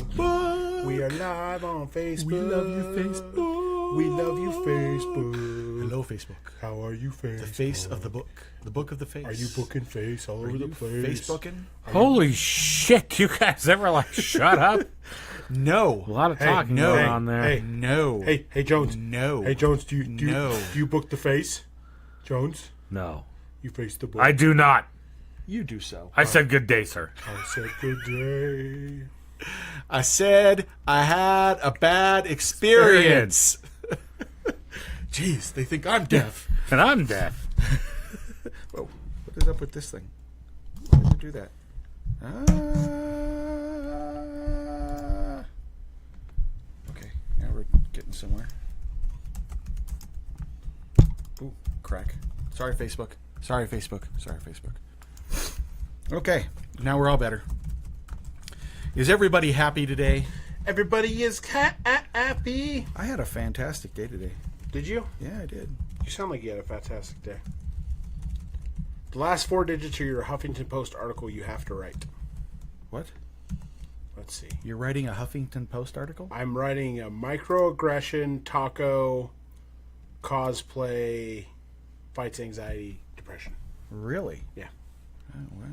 Facebook. We are live on Facebook. We love you, Facebook. We love you, Facebook. Hello, Facebook. How are you, Facebook? The face of the book. The book of the face. Are you booking face all Are over the you place? Facebooking? Holy shit, you guys ever shut up? No. A lot of talking no. going on there. Hey. No. Hey, Jones. No. Hey, Jones, do you No. do you book the face? Jones, No. you face the book. I do not. You do so. I said good day, sir. I said good day. I said I had a bad experience. Jeez, they think I'm deaf. And I'm deaf. Whoa, what is up with this thing? Why did you do that? Okay, now we're getting somewhere. Ooh, crack. Sorry, Facebook. Sorry, Facebook. Sorry, Facebook. Okay, now we're all better. Is everybody happy today? Everybody is happy. I had a fantastic day today. Did you? Yeah, I did. You sound like you had a fantastic day. The last 4 digits of your Huffington Post article you have to write. What? Let's see. You're writing a Huffington Post article? I'm writing a microaggression, taco, cosplay, fights anxiety, depression. Really? Yeah. Oh, wow.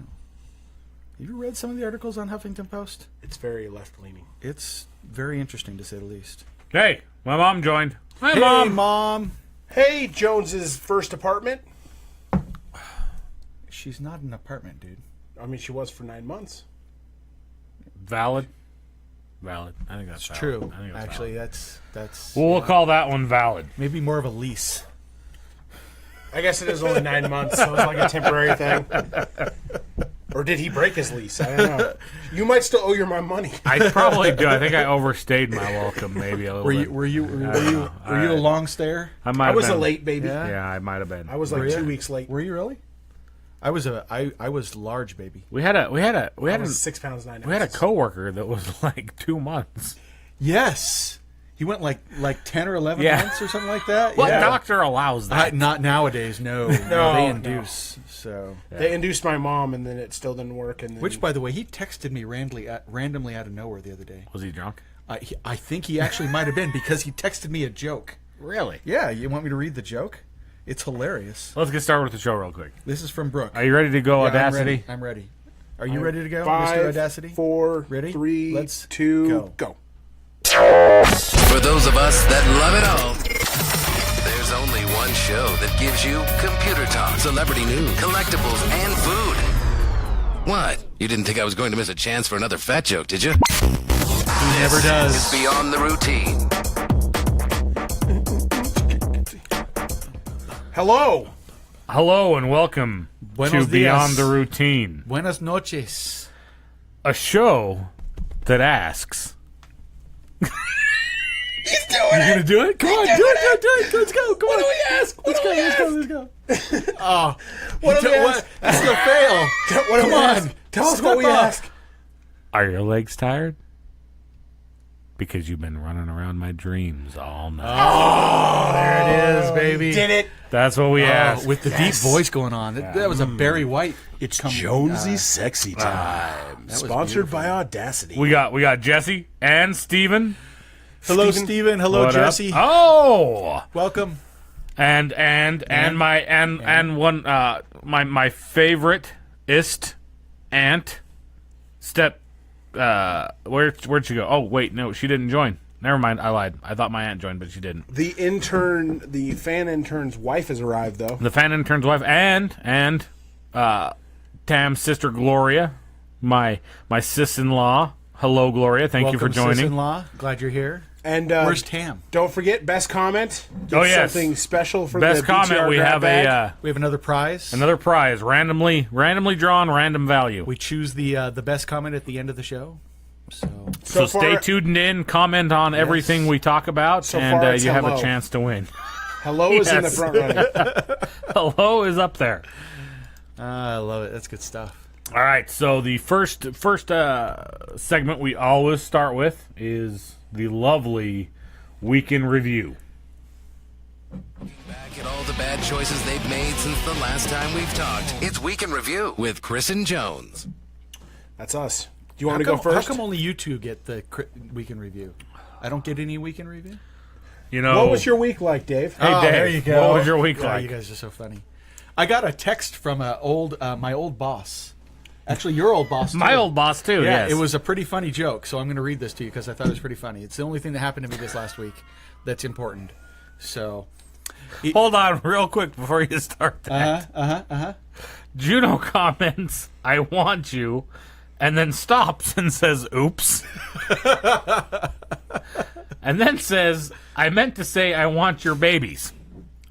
Have you read some of the articles on Huffington Post? It's very left-leaning. It's very interesting, to say the least. Hey, my mom joined. Hi, Hey, Mom. Mom! Hey, Jones's first apartment. She's not an apartment, dude. I mean, she was for 9 months. Valid. Valid. I think that's valid. True. I think that's Actually, valid. that's We'll call that one valid. maybe more of a lease. I guess it is only 9 months, so it's like a temporary thing. Or did he break his lease? I don't know. You might still owe your mom money. I probably do. I think I overstayed my welcome maybe a little bit. Were you a long stayer? I might I have was been. a late baby. Yeah. Yeah, I might have been. I was like Were ya? 2 weeks late. Were you really? I was large, baby. We had I was 6 pounds 9 ounces. we had a coworker that was like 2 months. Yes. He went like 10 or 11 Yeah. months or something like that. What yeah. doctor allows that? Not nowadays, no. No, they no. induce. So, They induced my mom, and then it still didn't work. And then, which, by the way, he texted me randomly out of nowhere the other day. Was he drunk? I think he actually might have been, because he texted me a joke. Really? Yeah, you want me to read the joke? It's hilarious. Let's get started with the show real quick. This is from Brooke. Are you ready to go, Yeah, Audacity? I'm ready. Are you ready to go, 5, Mr. Audacity? 4, Ready? 3, Let's 2, go. For those of us that love it all, there's only one show that gives you computer talk, celebrity news, collectibles, and food. What? You didn't think I was going to miss a chance for another fat joke, did you? He never does. It's beyond the routine. Hello. Hello and welcome Buenos to Beyond dias. the Routine, Buenas noches. a show that asks. He's doing You gonna do it? Come on, do it. Let's go. Come on. What do we ask? Let's go. Oh, What do we ask? That's gonna fail. What do we Come on. ask? Tell us what Step we up. ask. Are your legs tired? Because you've been running around my dreams all night. Oh, there it is, baby. Did it? That's what we asked. With the deep voice going on. That was a Barry White. It's coming, Jonesy's Sexy Time. was Sponsored beautiful. by Audacity. we got Jesse and Steven. Hello, Steven. Steven. Hello, What up? Jesse. Oh, Welcome. and one my favorite-ist aunt step where'd she go? Oh wait, no, she didn't join. Never mind, I lied. I thought my aunt joined, but she didn't. The fan intern's wife has arrived, though. The fan intern's wife and Tam's sister Gloria, my sis-in-law. Hello, Gloria. Thank you for Welcome, joining. sis-in-law. Glad you're here. And Where's Tam? Don't forget, best comment. Oh, yes. Something special for Best the comment. BtR We grab have bag. We have another prize. another prize, randomly drawn, random value. We choose the best comment at the end of the show. So So So stay far- tuned in, comment on everything we talk about, So and far it's you have a hello. chance to win. Hello is in the Yes. front running. Hello is up there. I love it. That's good stuff. All right, so the first segment we always start with is the lovely Week in Review. Back at all the bad choices they've made since the last time we've talked. It's Week in Review with Chris and Jones. That's us. you want to go first? How come only you two get the weekend review? I don't get any weekend review? You know, What was your week like, Dave? Hey, Dave, there you go. what was your week Yeah, like? you guys are so funny. I got a text from my old boss. Actually, your old boss, too. My old boss too. Yeah, yes. it was a pretty funny joke, so I'm going to read this to you because I thought it was pretty funny. It's the only thing that happened to me this last week that's important. So, Hold on, real quick before you start that. Juno comments, "I want you," and then stops and says, "Oops," and then says, "I meant to say I want your babies."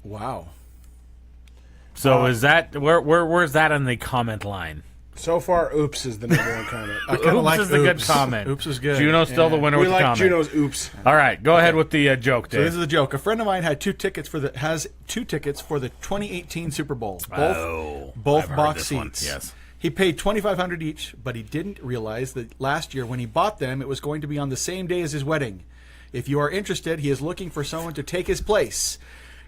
wow. So is that where's that on the comment line? So far, oops is the number one comment. I kinda Oops like is the good oops. comment. Oops is good. Juno's still the Yeah. winner We with the like comment. Juno's oops. All right, go ahead with the joke, So Dave. this is a joke. A friend of mine had two tickets for the 2018 Super Bowl. Both I've heard box this one, seats. yes. He paid $2,500 each, but he didn't realize that last year when he bought them, it was going to be on the same day as his wedding. If you are interested, he is looking for someone to take his place.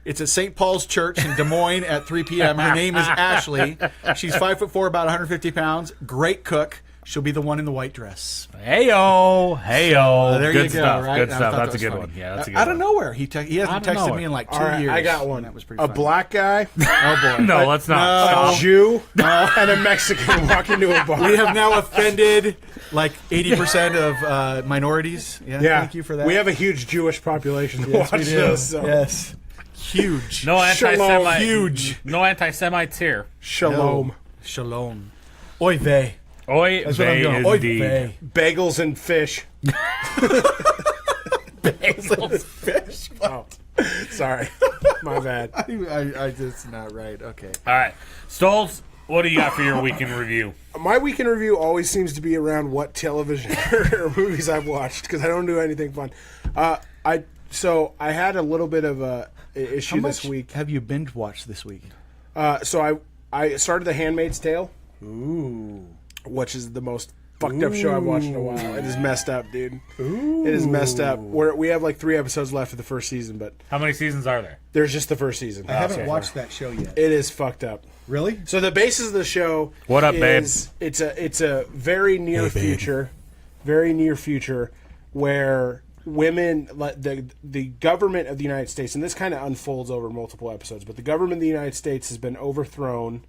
It's at St. Paul's Church in Des Moines at 3 p.m. Her name is Ashley. She's 5'4", about 150 pounds. Great cook. She'll be the one in the white dress. Heyo. There Good you go. stuff. Right? Good I stuff. thought That's a that good was one. funny. Yeah, that's a good Out one. of nowhere, he hasn't Out of texted nowhere. me in like 2 All right, years. I got one. That was pretty A funny. black guy, Oh boy. No, let's not. a Jew, and a Mexican walk into a bar. We have now offended like 80% of minorities. Yeah, Yeah, thank you for that. We have a huge Jewish population to Yes, watch we do. this. So. Yes. Huge. No anti-Semite. Huge. No anti-Semites here. Shalom. Shalom. Oy vey. Oy That's what I'm vey going. Oy indeed. vey. Bagels and fish. Fish. Oh, sorry, my bad. I just not right. Okay. All right, Stolz, what do you got for your weekend review? My weekend review always seems to be around what television or movies I've watched because I don't do anything fun. I had a little bit of a issue this week. have you binge watched this week? So I started The Handmaid's Tale. Ooh. Which is the most fucked up show I've watched in a while. It is messed up, dude. It is messed up. We have like 3 episodes left of the first season, but How many seasons are there? there's just the first season. I haven't watched that show yet. It is fucked up. Really? So the basis of the show What up, babe? It's a very near future, where women, like the government of the United States, and this kind of unfolds over multiple episodes, but the government of the United States has been overthrown,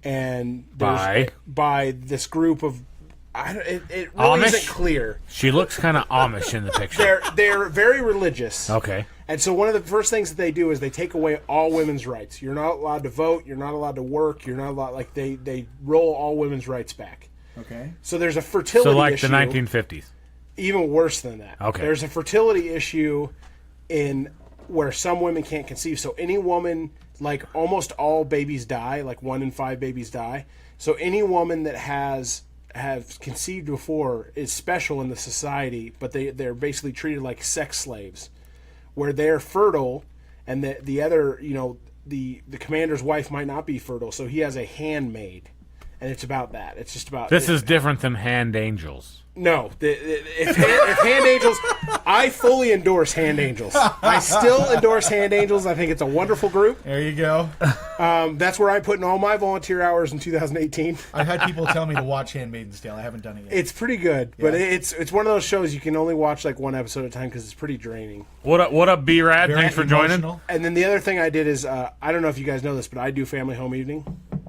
and by this group of, it really Amish? isn't clear. She looks kind of Amish in the picture. They're very religious. Okay. And so one of the first things that they do is they take away all women's rights. You're not allowed to vote. You're not allowed to work. You're not allowed, like they roll all women's rights back. Okay. So there's a fertility So like issue. the 1950s. Even worse than that. Okay. There's a fertility issue in where some women can't conceive. So any woman, like almost all babies die, like 1 in 5 babies die. So any woman that have conceived before is special in the society, but they're basically treated like sex slaves, where they're fertile, and the other, the commander's wife might not be fertile, so he has a handmaid, and it's about that. It's just about This is different than Hand Angels. No, if Hand Angels, I fully endorse Hand Angels. I still endorse Hand Angels. I think it's a wonderful group. There you go. That's where I'm putting all my volunteer hours in 2018. I've had people tell me to watch Handmaid's Tale. I haven't done it yet. It's pretty good, but Yeah. it's one of those shows you can only watch like 1 episode at a time because it's pretty draining. What up, B-Rad? Very Thanks for joining. emotional. And then the other thing I did is, I don't know if you guys know this, but I do family home evening,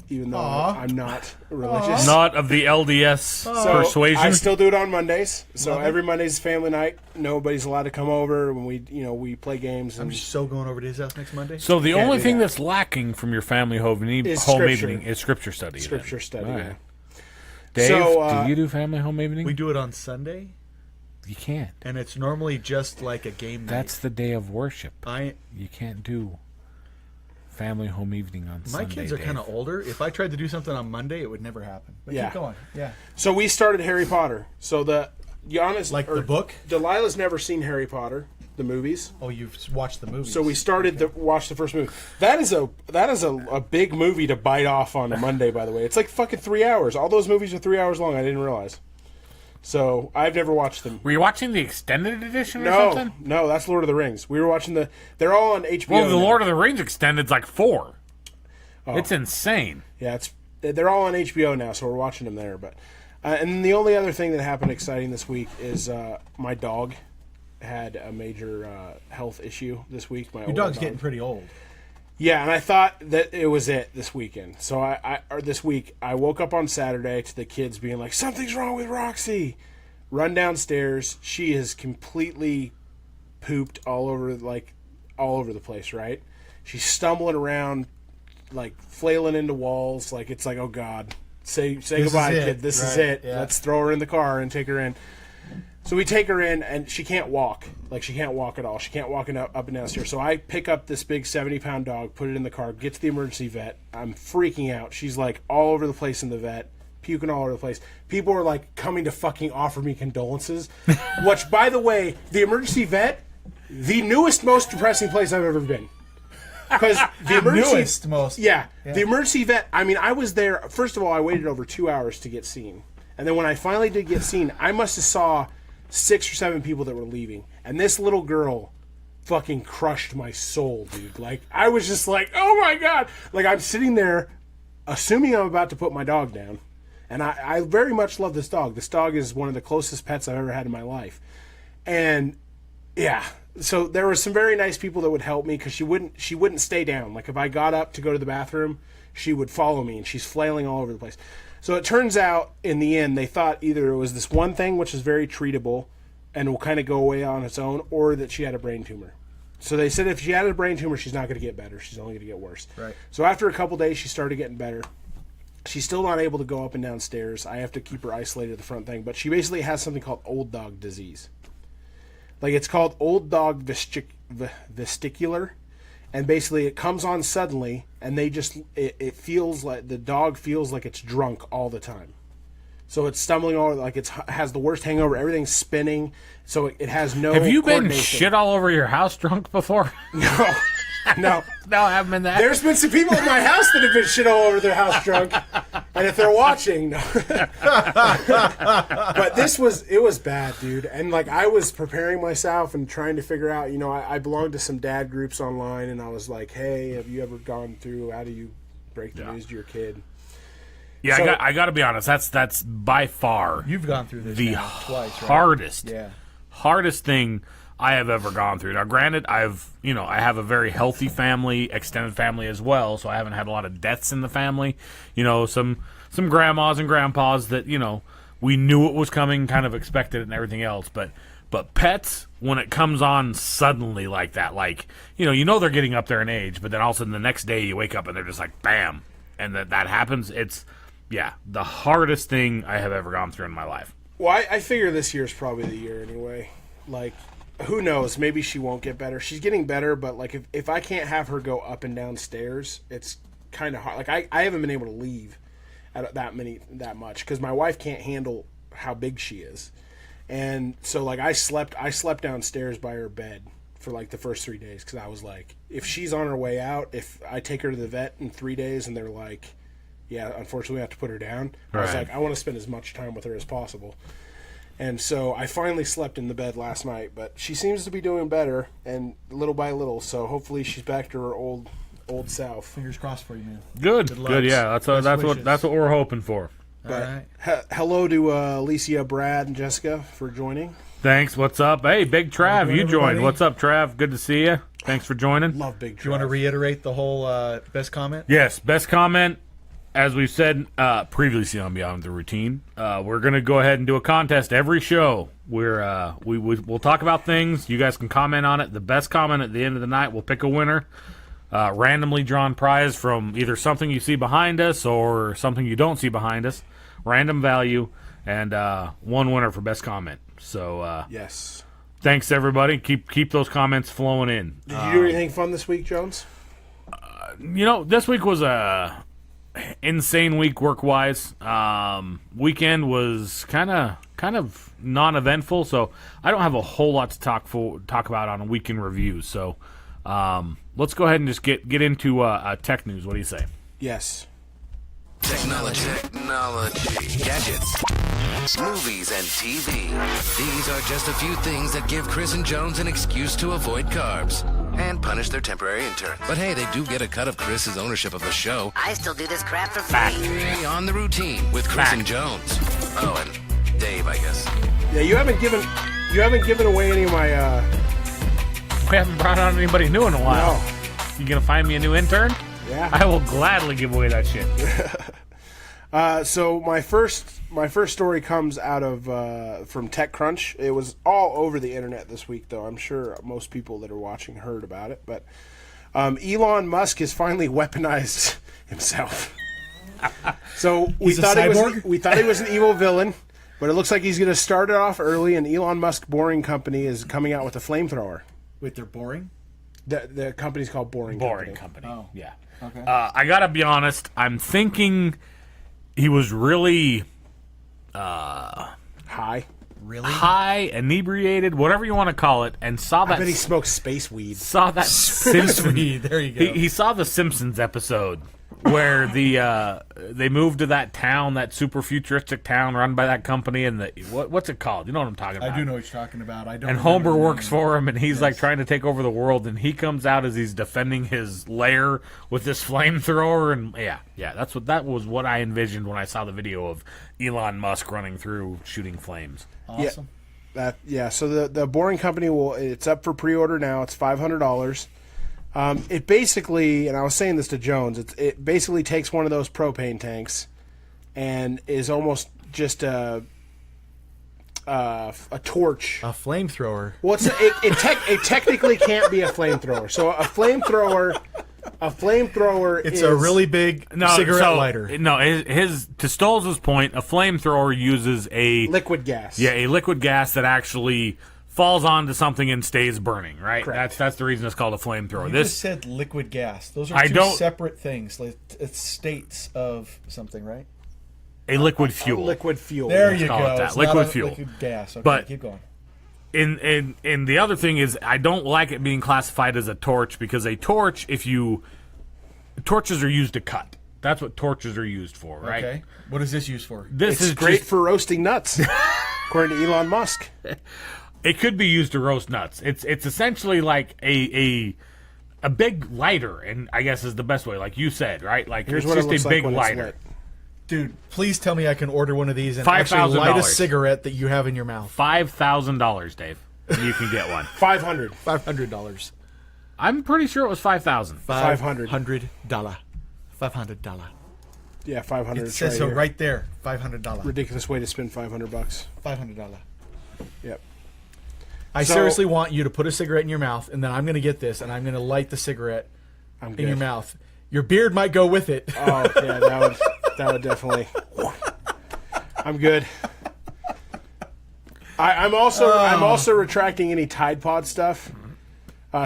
even though Aw. I'm not religious. Not of the LDS So persuasion. I still do it on Mondays. So Love it. every Monday's family night. Nobody's allowed to come over when we play games. I'm And so going over to his house next Monday. So the Can't only do thing that. that's lacking from your family home Is home scripture. evening is scripture study. then. scripture study. All Yeah. right. Dave, So, do you do family home evening? we do it on Sunday, You can't. and it's normally just like a game night. That's the day of worship. I You can't do family home evening on my Sunday. kids are Dave. kind of older. If I tried to do something on Monday, it would never happen. But Yeah. keep going. Yeah. So we started Harry Potter. So Giannis, Like the book? Delilah's never seen Harry Potter, the movies. Oh, you've watched the movie. So we started to watch the first movie. That is a big movie to bite off on a Monday. By the way, it's like fucking 3 hours. All those movies are 3 hours long. I didn't realize. So I've never watched them. Were you watching the extended edition or No, something? no, that's Lord of the Rings. We were watching they're all on HBO. Well, the now. Lord of the Rings extended's like 4. Oh. It's insane. Yeah, they're all on HBO now, so we're watching them there. But And then the only other thing that happened exciting this week is my dog had a major health issue this week. Your dog's getting pretty old. Yeah, and I thought that it was it this weekend. So this week, I woke up on Saturday to the kids being like, something's wrong with Roxy. Run downstairs. She is completely pooped all over the place, right? She's stumbling around, like flailing into walls, like it's like, oh God, say goodbye, kid. This is it. Yeah. Let's throw her in the car and take her in. So we take her in, and she can't walk. Like, she can't walk at all. She can't walk up and down stairs. So I pick up this big 70-pound dog, put it in the car, get to the emergency vet. I'm freaking out. She's, like, all over the place in the vet, puking all over the place. People are, like, coming to fucking offer me condolences. Which, by the way, the emergency vet, the newest, most depressing place I've ever been. Because the emergency... Yeah. The emergency vet, I mean, I was there... First of all, I waited over 2 hours to get seen. And then when I finally did get seen, I must have saw 6 or 7 people that were leaving. And this little girl fucking crushed my soul, dude. Like, I was just like, oh my God. Like, I'm sitting there assuming I'm about to put my dog down. And I very much love this dog. This dog is one of the closest pets I've ever had in my life. And, yeah. So there were some very nice people that would help me because she wouldn't stay down. Like, if I got up to go to the bathroom, she would follow me, and she's flailing all over the place. So it turns out, in the end, they thought either it was this one thing, which is very treatable and will kind of go away on its own, or that she had a brain tumor. So they said if she had a brain tumor, she's not going to get better. She's only going to get worse. Right. So after a couple days, she started getting better. She's still not able to go up and down stairs. I have to keep her isolated at the front thing. But she basically has something called old dog disease. Like, it's called old dog vestibular. And basically it comes on suddenly, and they just, it feels like, the dog feels like it's drunk all the time. So it's stumbling all, like it has the worst hangover, everything's spinning, so it has no Have you been coordination. shit all over your house drunk before? No. No, I haven't been that. There's been some people in my house that have been shit all over their house drunk, and if they're watching, no. But it was bad, dude. And like, I was preparing myself and trying to figure out, you know, I belonged to some dad groups online, and I was like, hey, have you ever gone through, how do you break the news to your kid? Yeah, So- I got to be honest. That's by far You've gone through this the now twice, right? hardest thing I have ever gone through. Now, granted, I have a very healthy family, extended family as well, so I haven't had a lot of deaths in the family. You know, some grandmas and grandpas that, you know, we knew it was coming, kind of expected it and everything else. But pets, when it comes on suddenly like that, like, you know they're getting up there in age, but then all of a sudden the next day you wake up and they're just like, bam, and that happens. It's, the hardest thing I have ever gone through in my life. Well, I figure this year's probably the year anyway. Like, who knows? Maybe she won't get better. She's getting better, but like, if I can't have her go up and down stairs, it's kind of hard. Like, I haven't been able to leave at that much because my wife can't handle how big she is, and so like I slept downstairs by her bed for like the first 3 days because I was like, if she's on her way out, if I take her to the vet in 3 days and they're like, yeah, unfortunately we have to put her down. I was like, I want to spend as much time with her as possible. And so I finally slept in the bed last night, but she seems to be doing better, and little by little, so hopefully she's back to her old self. Fingers crossed for you, man. Good. Yeah, that's what we're hoping for. But hello to Alicia, Brad, and Jessica for joining. Thanks. What's up? Hey, Big Trav, you joined. everybody. What's up, Trav? Good to see you. Thanks for joining. Love Big Trav. Do you want to reiterate the whole best comment? Yes, best comment. As we've said previously on Beyond the Routine, we're going to go ahead and do a contest every show. We'll talk about things. You guys can comment on it. The best comment at the end of the night, we'll pick a winner. Randomly drawn prize from either something you see behind us or something you don't see behind us. Random value, and one winner for best comment. So Yes. thanks, everybody. Keep those comments flowing in. Did you do anything fun this week, Jones? This week was a insane week work-wise. Weekend was kind of non-eventful, so I don't have a whole lot to talk about on a weekend review. So let's go ahead and just get into tech news. What do you say? Yes. Technology, gadgets, movies, and TV. These are just a few things that give Chris and Jones an excuse to avoid carbs and punish their temporary interns. But hey, they do get a cut of Chris's ownership of the show. I still do this crap for free. On the Routine with Chris and Jones Oh, and Dave, I guess. Yeah, you haven't given away any of my. We haven't brought on anybody new in a while. No. You gonna find me a new intern? Yeah. I will gladly give away that shit. So my first story comes out of from TechCrunch. It was all over the internet this week, though. I'm sure most people that are watching heard about it. But Elon Musk has finally weaponized himself. So we He's a thought cyborg? he was an evil villain, but it looks like he's going to start it off early. And Elon Musk Boring Company is coming out with a flamethrower. Wait, they're boring? The company's called Boring Company. Oh. Yeah. Okay. I gotta be honest. I'm thinking he was really High. Really? high, inebriated, whatever you want to call it, and saw I that. bet he smoked space weed. Saw that Simpsons. There you go. He saw the Simpsons episode where they moved to that town, that super futuristic town run by that company, and what's it called? You know what I'm talking about. I do know what you're talking about. I don't. And remember Homer the works name. for him, and he's like trying to take over the world, and he comes out as he's defending his lair with this flamethrower, and that was what I envisioned when I saw the video of Elon Musk running through shooting flames. Awesome. So the Boring Company it's up for pre-order now. It's $500. It basically, and I was saying this to Jones, it basically takes one of those propane tanks and is almost just a torch. A flamethrower. Well, it technically can't be a flamethrower. So a flamethrower It's is a really big cigarette lighter. No, to Stolz's point, a flamethrower uses a liquid gas. a liquid gas that actually falls onto something and stays burning. Right. Correct. That's the reason it's called a flamethrower. You just said liquid gas. Those are two separate things. Like, it's states of something, right? a liquid fuel. Liquid fuel. There Let's you call go. it that. It's Liquid not a fuel. liquid gas. Okay, But- keep going. And the other thing is, I don't like it being classified as a torch because a torch, torches are used to cut. That's what torches are used for, right? Okay. What is this used for? This It's is great just- for roasting nuts, according to Elon Musk. It could be used to roast nuts. It's essentially like a big lighter, and I guess is the best way, like you said, right? Like Here's it's what it just looks a like big when it's lighter. lit. Dude, please tell me I can order one of these and $5,000. actually light a cigarette that you have in your mouth. $5,000, Dave. You can get one. 500. $500. I'm pretty sure it was 5,000. $500. $500. Yeah, 500. It It's says right so here. right there. $500. Ridiculous way to spend $500. $500. Yep. I So- seriously want you to put a cigarette in your mouth, and then I'm going to get this, and I'm going to light the cigarette I'm in good. your mouth. Your beard might go with it. Oh yeah, that would definitely. I'm good. I'm also retracting any Tide Pod stuff.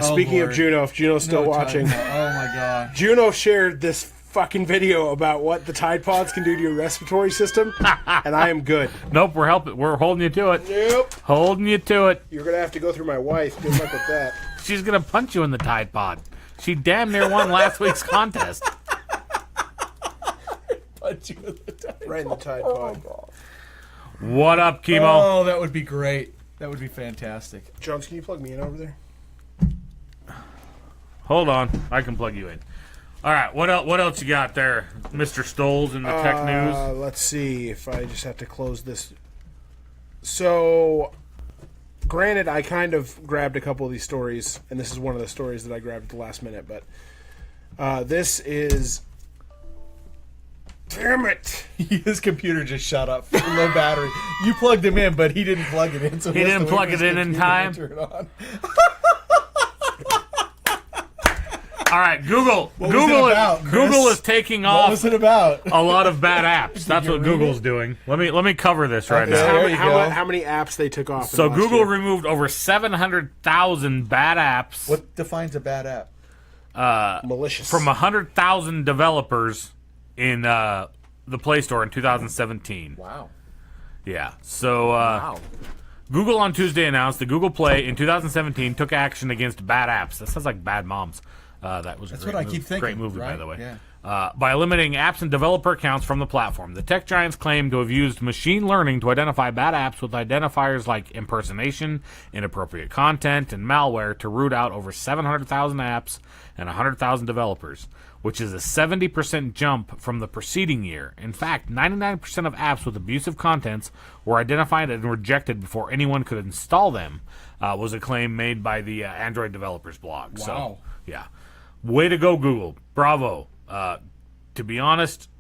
Speaking of Lord. Juno, if Juno's still watching, Oh my god. Juno shared this fucking video about what the Tide Pods can do to your respiratory system, and I am good. Nope, we're holding you to it. Nope. Holding you to it. You're gonna have to go through my wife. Good luck with that. She's gonna punch you in the Tide Pod. She damn near won last week's contest. Right in the Tide Pod. What up, Chemo? Oh, that would be great. That would be fantastic. Jones, can you plug me in over there? Hold on, I can plug you in. All right, what else you got there, Mr. Stoles in the tech news? Let's see if I just have to close this. So, granted, I kind of grabbed a couple of these stories, and this is one of the stories that I grabbed at the last minute, but this is... Damn it! His computer just shut up for low battery. You plugged him in, but he didn't plug it in. So He has didn't to wait plug for his it in computer to time? turn on. All right, Google. What was it about, Chris? Google is taking What off was it about? a lot of bad apps. That's you what read Google's it? doing. Let me cover this right Okay. now. There you go. How many apps they took off? in So the last Google year. removed over 700,000 bad apps What defines a bad app? malicious from 100,000 developers in the Play Store in 2017. Wow. Yeah. So Google on Tuesday announced that Google Play in 2017 took action against bad apps. That sounds like Bad Moms. That was That's a great what I movie. keep thinking. Great movie, by right? the way. Yeah. by eliminating apps and developer accounts from the platform. The tech giants claim to have used machine learning to identify bad apps with identifiers like impersonation, inappropriate content, and malware to root out over 700,000 apps and 100,000 developers, which is a 70% jump from the preceding year. In fact, 99% of apps with abusive contents were identified and rejected before anyone could install them, was a claim made by the Android developers blog. Wow. So, yeah. Way to go, Google. Bravo. To be honest,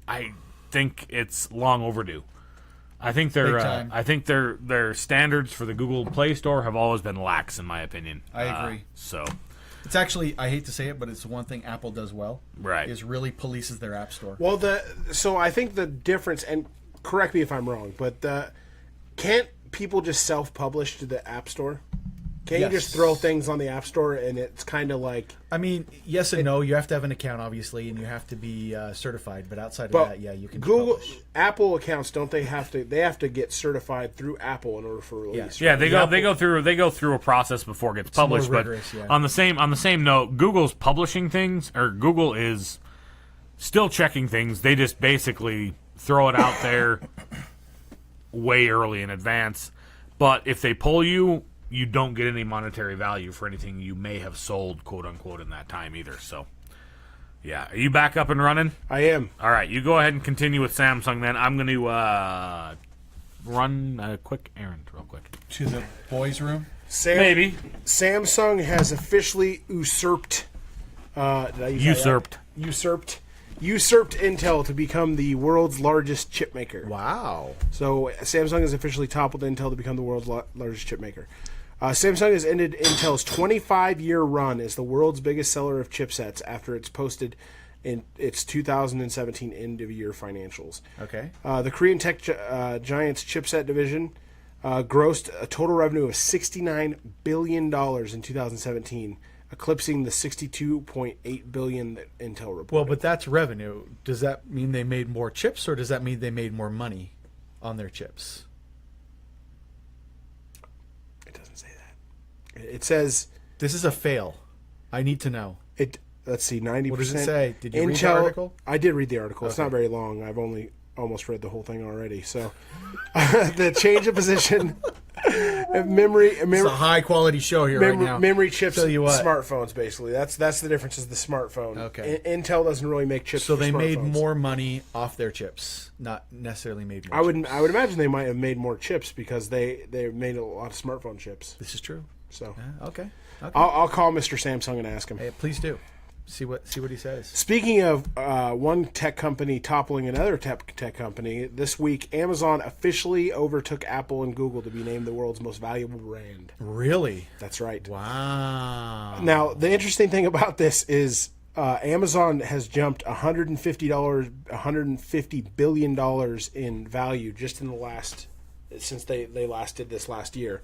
I think it's long overdue. I think Big time. their standards for the Google Play Store have always been lax, in my opinion. I agree. So, It's actually, I hate to say it, but it's the one thing Apple does well. Right. Is really polices their app store. Well, so I think the difference, and correct me if I'm wrong, but can't people just self-publish to the App Store? Can't you just throw things on the App Store and it's kind of like... I mean, yes and no. You have to have an account, obviously, and you have to be certified. But outside of that, yeah, you can Google, publish. Apple accounts, don't they have to... They have to get certified through Apple in order for release. Yes. yeah, they go through a process before it gets published. more But rigorous, yeah. on the same note, Google's publishing things, or Google is still checking things. They just basically throw it out there way early in advance. But if they pull you, you don't get any monetary value for anything you may have sold, quote unquote, in that time either. So, yeah. Are you back up and running? I am. All right. You go ahead and continue with Samsung then. I'm going to run a quick errand real quick. To the boys' room? Maybe. Samsung has officially usurped... did I use that? Usurped Intel to become the world's largest chip maker. Wow. So Samsung has officially toppled Intel to become the world's largest chip maker. Samsung has ended Intel's 25-year run as the world's biggest seller of chipsets after it's posted in its 2017 end-of-year financials. Okay. The Korean tech giant's chipset division grossed a total revenue of $69 billion in 2017, eclipsing the $62.8 billion that Intel reported. Well, but that's revenue. Does that mean they made more chips, or does that mean they made more money on their chips? It doesn't say that. It says... This is a fail. I need to know. Let's see, 90%. What does it say? Did you Intel, read the article? I did read the article. It's Okay. not very long. I've only almost read the whole thing already. So the change of position, memory, It's a high-quality show here right now. memory chips, Tell you what. smartphones, basically. That's the difference is the smartphone. Okay. Intel doesn't really make chips So for they made smartphones. more money off their chips, not necessarily made more I would imagine they might have made more chips because they made a lot of smartphone chips. This is true. So Okay. I'll call Mr. Samsung and ask him. Hey, please do. See what he says. Speaking of one tech company toppling another tech company, this week Amazon officially overtook Apple and Google to be named the world's most valuable brand. Really? That's right. Wow. Now, the interesting thing about this is Amazon has jumped $150 billion in value just in the last, since they last did this last year.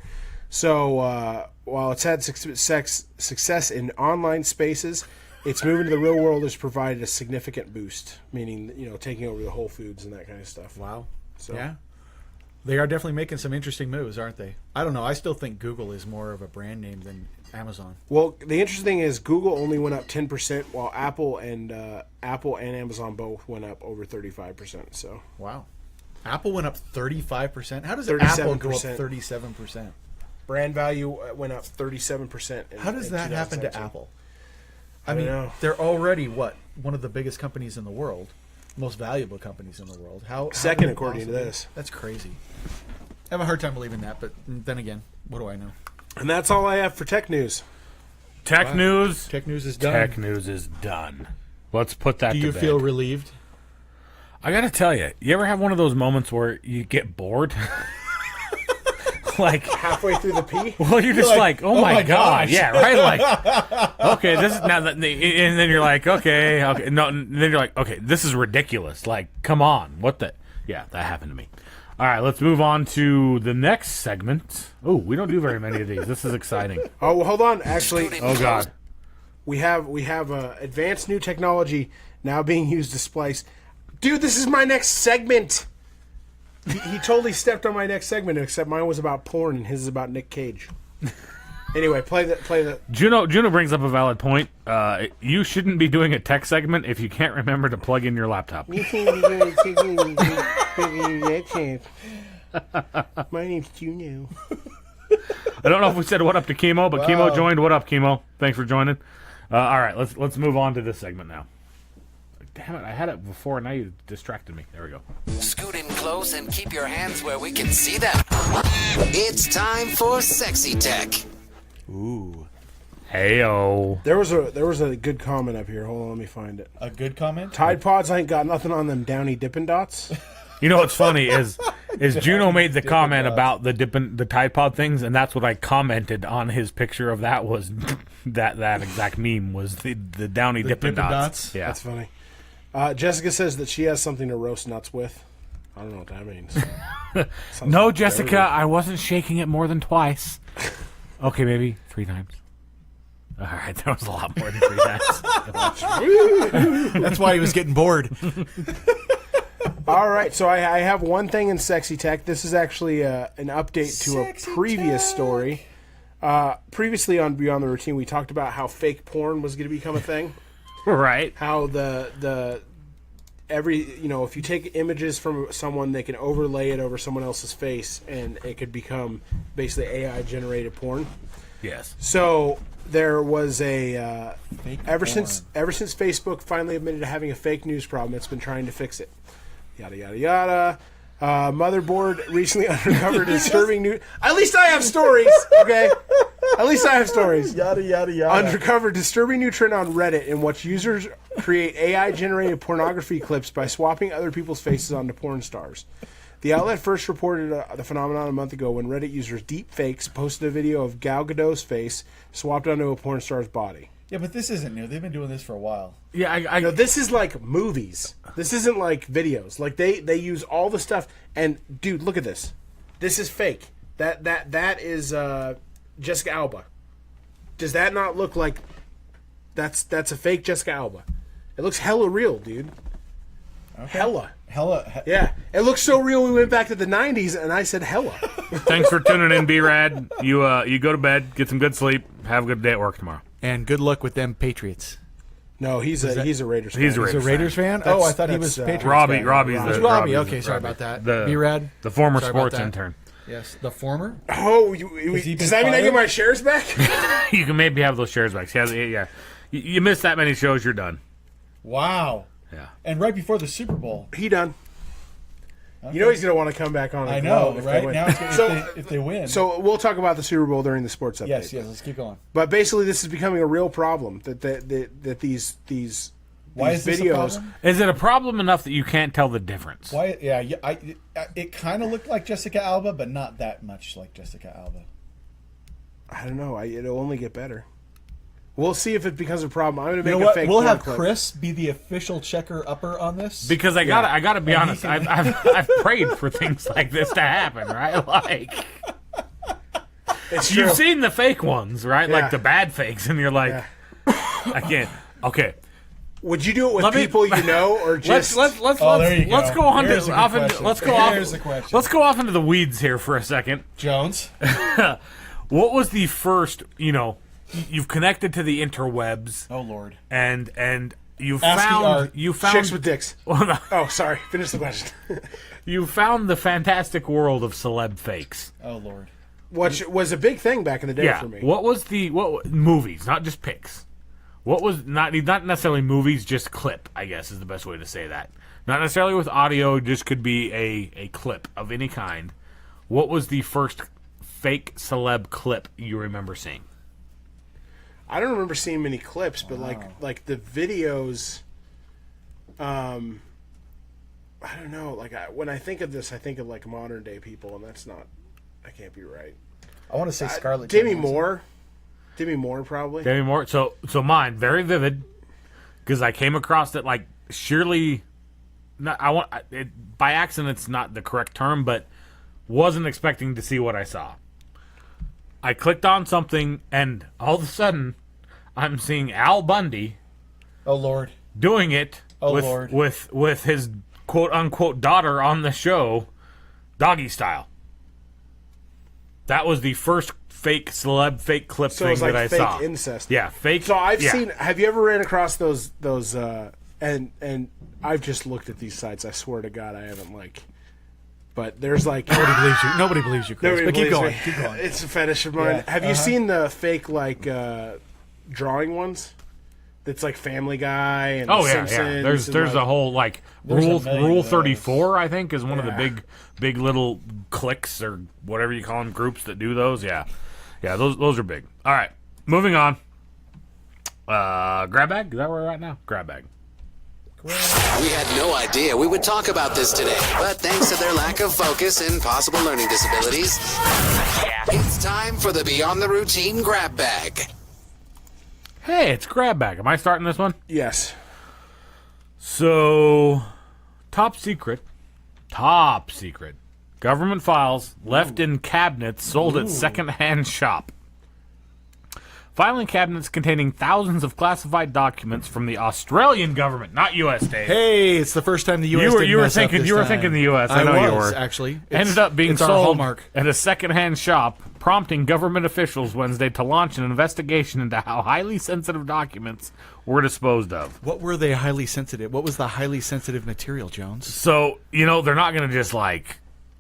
So while it's had success in online spaces, its move into the real world has provided a significant boost, meaning, taking over the Whole Foods and that kind of stuff. Wow. So Yeah. They are definitely making some interesting moves, aren't they? I don't know. I still think Google is more of a brand name than Amazon. Well, the interesting thing is Google only went up 10%, while Apple and Amazon both went up over 35%. So Wow. Apple went up 35%. How does Apple go up 37%. 37%? brand value went up 37%. How does that happen to 2017. Apple? I don't know. They're already one of the biggest companies in the world, most valuable companies in the world. How Second, could it according to possibly- this. That's crazy. I have a hard time believing that, but then again, what do I know? And that's all I have for tech news. Tech news. Tech news is done. Tech news is done. Let's put that Do to you bed. feel relieved? I gotta tell you, you ever have one of those moments where you get bored? Like, Halfway through the P? well, you're just like, oh my god, gosh. yeah, right? Like, okay, this is now that, and then you're like, okay, no, and then you're like, okay, this is ridiculous. Like, come on, what the? Yeah, that happened to me. All right, let's move on to the next segment. Oh, we don't do very many of these. This is exciting. Oh, well, hold on. Actually, Oh god. we have advanced new technology now being used to splice. Dude, this is my next segment. He totally stepped on my next segment, except mine was about porn and his is about Nick Cage. Anyway, play the. Juno brings up a valid point. You shouldn't be doing a tech segment if you can't remember to plug in your laptop. My name's Juno. I don't know if we said what up to Chemo, but Chemo joined. What up, Chemo? Thanks for joining. All right, let's move on to this segment now. Damn it, I had it before, now you distracted me. There we go. Scoot in close and keep your hands where we can see them. It's time for Sexy Tech. Ooh. Heyo. There was a good comment up here. Hold on, let me find it. A good comment? Tide Pods ain't got nothing on them Downy Dippin' Dots. You know what's funny is Juno made the comment about the Tide Pod things, and that's what I commented on his picture of that was that exact meme was the Downy Dippin' Dots. Yeah. That's funny. Jessica says that she has something to roast nuts with. I don't know what that means. No, like Jessica, dirty. I wasn't shaking it more than twice. Okay, maybe 3 times. All right, that was a lot more than 3 times. That's why he was getting bored. All right, so I have one thing in Sexy Tech. This is actually an update to a previous story. Previously on Beyond the Routine, we talked about how fake porn was going to become a thing. Right. How if you take images from someone, they can overlay it over someone else's face, and it could become basically AI generated porn. Yes. So there was a ever porn. since Facebook finally admitted to having a fake news problem, it's been trying to fix it. Yada yada yada. Motherboard recently uncovered disturbing news. At least I have stories, okay? At least I have stories. Yada, yada, yada. Uncovered disturbing new trend on Reddit in which users create AI-generated pornography clips by swapping other people's faces onto porn stars. The outlet first reported the phenomenon a month ago when Reddit users Deepfakes posted a video of Gal Gadot's face swapped onto a porn star's body. Yeah, but this isn't new. They've been doing this for a while. Yeah, No, this is like movies. This isn't like videos. Like they use all the stuff. And dude, look at this. This is fake. That is Jessica Alba. Does that not look like that's a fake Jessica Alba? It looks hella real, dude. Okay. Hella. Hella. Yeah. It looks so real we went back to the 90s and I said hella. Thanks for tuning in, B-Rad. You go to bed, get some good sleep, have a good day at work tomorrow. And good luck with them Patriots. No, he's a Raiders fan. He's a He's a Raiders fan? That's- Oh, I thought he was that's, Patriots. Robbie. fan. Robbie's It's the Robbie. Robbie's Okay, the- sorry about that. The- B-Rad. The former Sorry about sports that. intern. Yes, the former. Oh, Has he does been that mean I fired? get my shares back? You can maybe have those shares back. Yeah. You miss that many shows, you're done. Wow. Yeah. And right before the Super Bowl. He done. You know he's going to want to come back on. I and know, gloat if they right? win. Now it's gonna, if they win. So we'll talk about the Super Bowl during the sports update. yes, let's keep going. But basically, this is becoming a real problem. That these Why is this a videos. problem? Is it a problem enough that you can't tell the difference? Why? Yeah, it kind of looked like Jessica Alba, but not that much like Jessica Alba. I don't know. It'll only get better. We'll see if it becomes a problem. I'm going to You make know a what? fake We'll porn have clip. Chris be the official checker upper on this. Because I gotta be And honest. he can- I've prayed for things like this to happen, right? Like It's true. you've seen the fake ones, right? Yeah. Like the bad fakes, and you're like, I can't. Okay, Would you do it with Let me- people you know, or just let's there you let's go. go on Here's to a good off into, question. let's go off. Here's the question. Let's go off into the weeds here for a second. Jones? What was the first? You've connected to the interwebs, Oh, Lord. and you ASCII found art. chicks with dicks? Well, no, Oh, sorry. Finish the question. you found the fantastic world of celeb fakes. Oh, Lord. Which was a big thing back in the day Yeah. for me. What was movies, not just pics? What was not necessarily movies, just clip, I guess is the best way to say that. Not necessarily with audio, just could be a clip of any kind. What was the first fake celeb clip you remember seeing? I don't remember seeing many clips, but like the videos. I don't know. Like when I think of this, I think of like modern day people, and that's not. I can't be right. I want to say Scarlett Demi Johansson. Moore. Demi Moore, probably. Demi Moore. So mine very vivid because I came across it like surely. Not by accident. It's not the correct term, but wasn't expecting to see what I saw. I clicked on something, and all of a sudden, I'm seeing Al Bundy Oh, Lord. doing it Oh, Lord. with his quote unquote daughter on the show, doggy style. That was the first fake celeb fake clip So thing it's like that I fake saw. incest. Yeah, fake. So I've yeah. seen. Have you ever ran across those? And I've just looked at these sites. I swear to God, I haven't But there's Nobody believes you. Nobody believes you, Chris. nobody But keep believes going. me. Keep going. It's a fetish of mine. Yeah, Have you seen the fake drawing ones? That's like Family Guy and Oh The yeah, Simpsons. yeah. There's a whole There's a rule million Rule of those. 34. I think is one of the Yeah. big little cliques or whatever you call them, groups that do those. Yeah, yeah. Those are big. All right, moving on. Grab bag. Is that where we're at now? Grab bag. We had no idea we would talk about this today, but thanks to their lack of focus and possible learning disabilities, it's time for the Beyond the Routine grab bag. Hey, it's grab bag. Am I starting this one? Yes. So, top secret, government files left in cabinets sold at secondhand shop. Filing cabinets containing thousands of classified documents from the Australian government, not U.S. Dave. Hey, it's the first time the U.S. You didn't were mess up thinking this you were time. thinking the U.S. I know you was, were. actually. Ended up being it's our sold hallmark. at a secondhand shop, prompting government officials Wednesday to launch an investigation into how highly sensitive documents were disposed of. What were they highly sensitive? What was the highly sensitive material, Jones? So, they're not going to just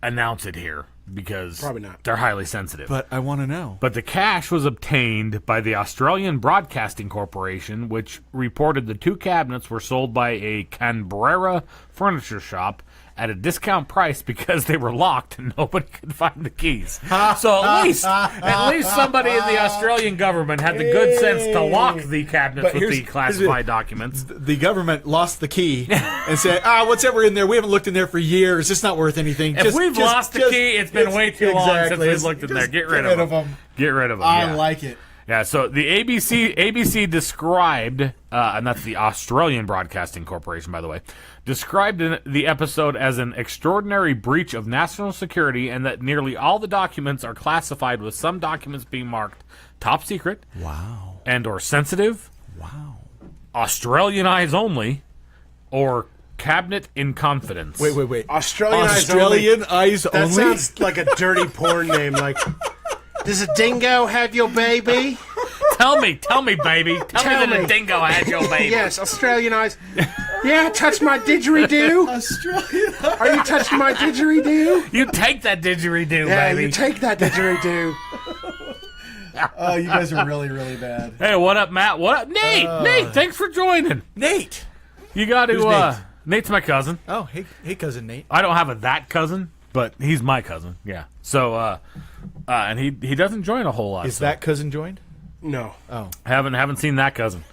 announce it here because Probably not. They're highly sensitive. But I want to know. But the cash was obtained by the Australian Broadcasting Corporation, which reported the two cabinets were sold by a Canberra furniture shop at a discount price because they were locked and nobody could find the keys. So at least somebody in the Australian government had the good sense to lock the cabinets But with here's the classified documents. The government lost the key and said, what's ever in there? We haven't looked in there for years. It's not worth anything. If we've lost the key, it's been way too long since exactly. we've looked in there. Get rid of them. Get rid of them. I yeah. like it. Yeah, so the ABC described, and that's the Australian Broadcasting Corporation, by the way, described the episode as an extraordinary breach of national security and that nearly all the documents are classified, with some documents being marked top secret, Wow. and or sensitive, Wow. Australian eyes only, or cabinet in confidence. Wait. Australian Australian eyes That only? sounds like a dirty porn name. Does a dingo have your baby? Tell me, baby. Tell me that me. a dingo had your baby. Yes, Australian eyes. Yeah, touch my didgeridoo. Australian Are you touching my didgeridoo? You take that didgeridoo, Yeah, baby. you take that didgeridoo. Oh, you guys are really, really bad. Hey, what up, Matt? What up? Nate, thanks for joining. Nate. You got to, Who's Nate? Nate's my cousin. Oh, hey, cousin Nate. I don't have that cousin, but he's my cousin. Yeah. So, and he doesn't join a whole lot. Is so that cousin joined? No. Oh. haven't seen that cousin.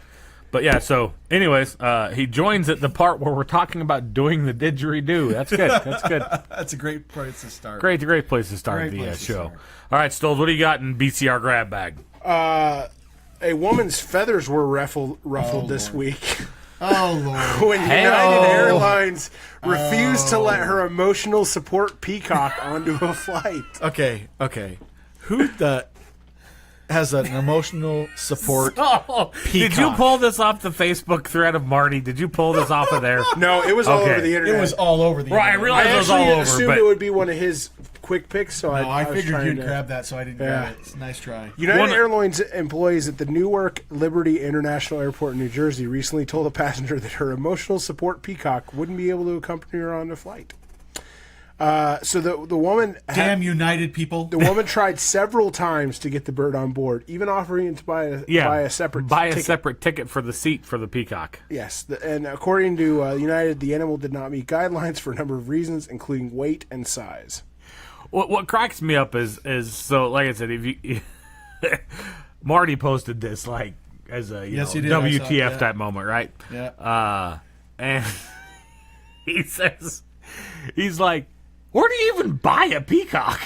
But yeah, so anyways, he joins at the part where we're talking about doing the didgeridoo. That's good. That's good. That's a great place to start. Great place to start Great the place to show. start. All right, Stoles, what do you got in BtR grab bag? A woman's feathers were ruffled this week Oh, Lord. when United Airlines refused to let her emotional support peacock onto a flight. Okay. Who has an emotional support? Oh, did you Peacock. pull this off the Facebook thread of Marty? Did you pull this off of there? No, it was all Okay. over the internet. It was all over the Right, I internet. realize I it was all actually over, assumed but it would be one of his quick picks, so No, I was figured trying you'd to- grab that, so I didn't grab it. It's a nice try. United One- Airlines employees at the Newark Liberty International Airport in New Jersey recently told a passenger that her emotional support peacock wouldn't be able to accompany her on the flight. So the woman Damn United people. the woman tried several times to get the bird on board, even offering to buy a separate ticket. separate ticket for the seat for the peacock. Yes, and according to United, the animal did not meet guidelines for a number of reasons, including weight and size. What cracks me up is so like I said, if you Marty posted this as a Yes, he did. I saw it, WTF yeah. that moment, right? Yeah. And he's like, where do you even buy a peacock?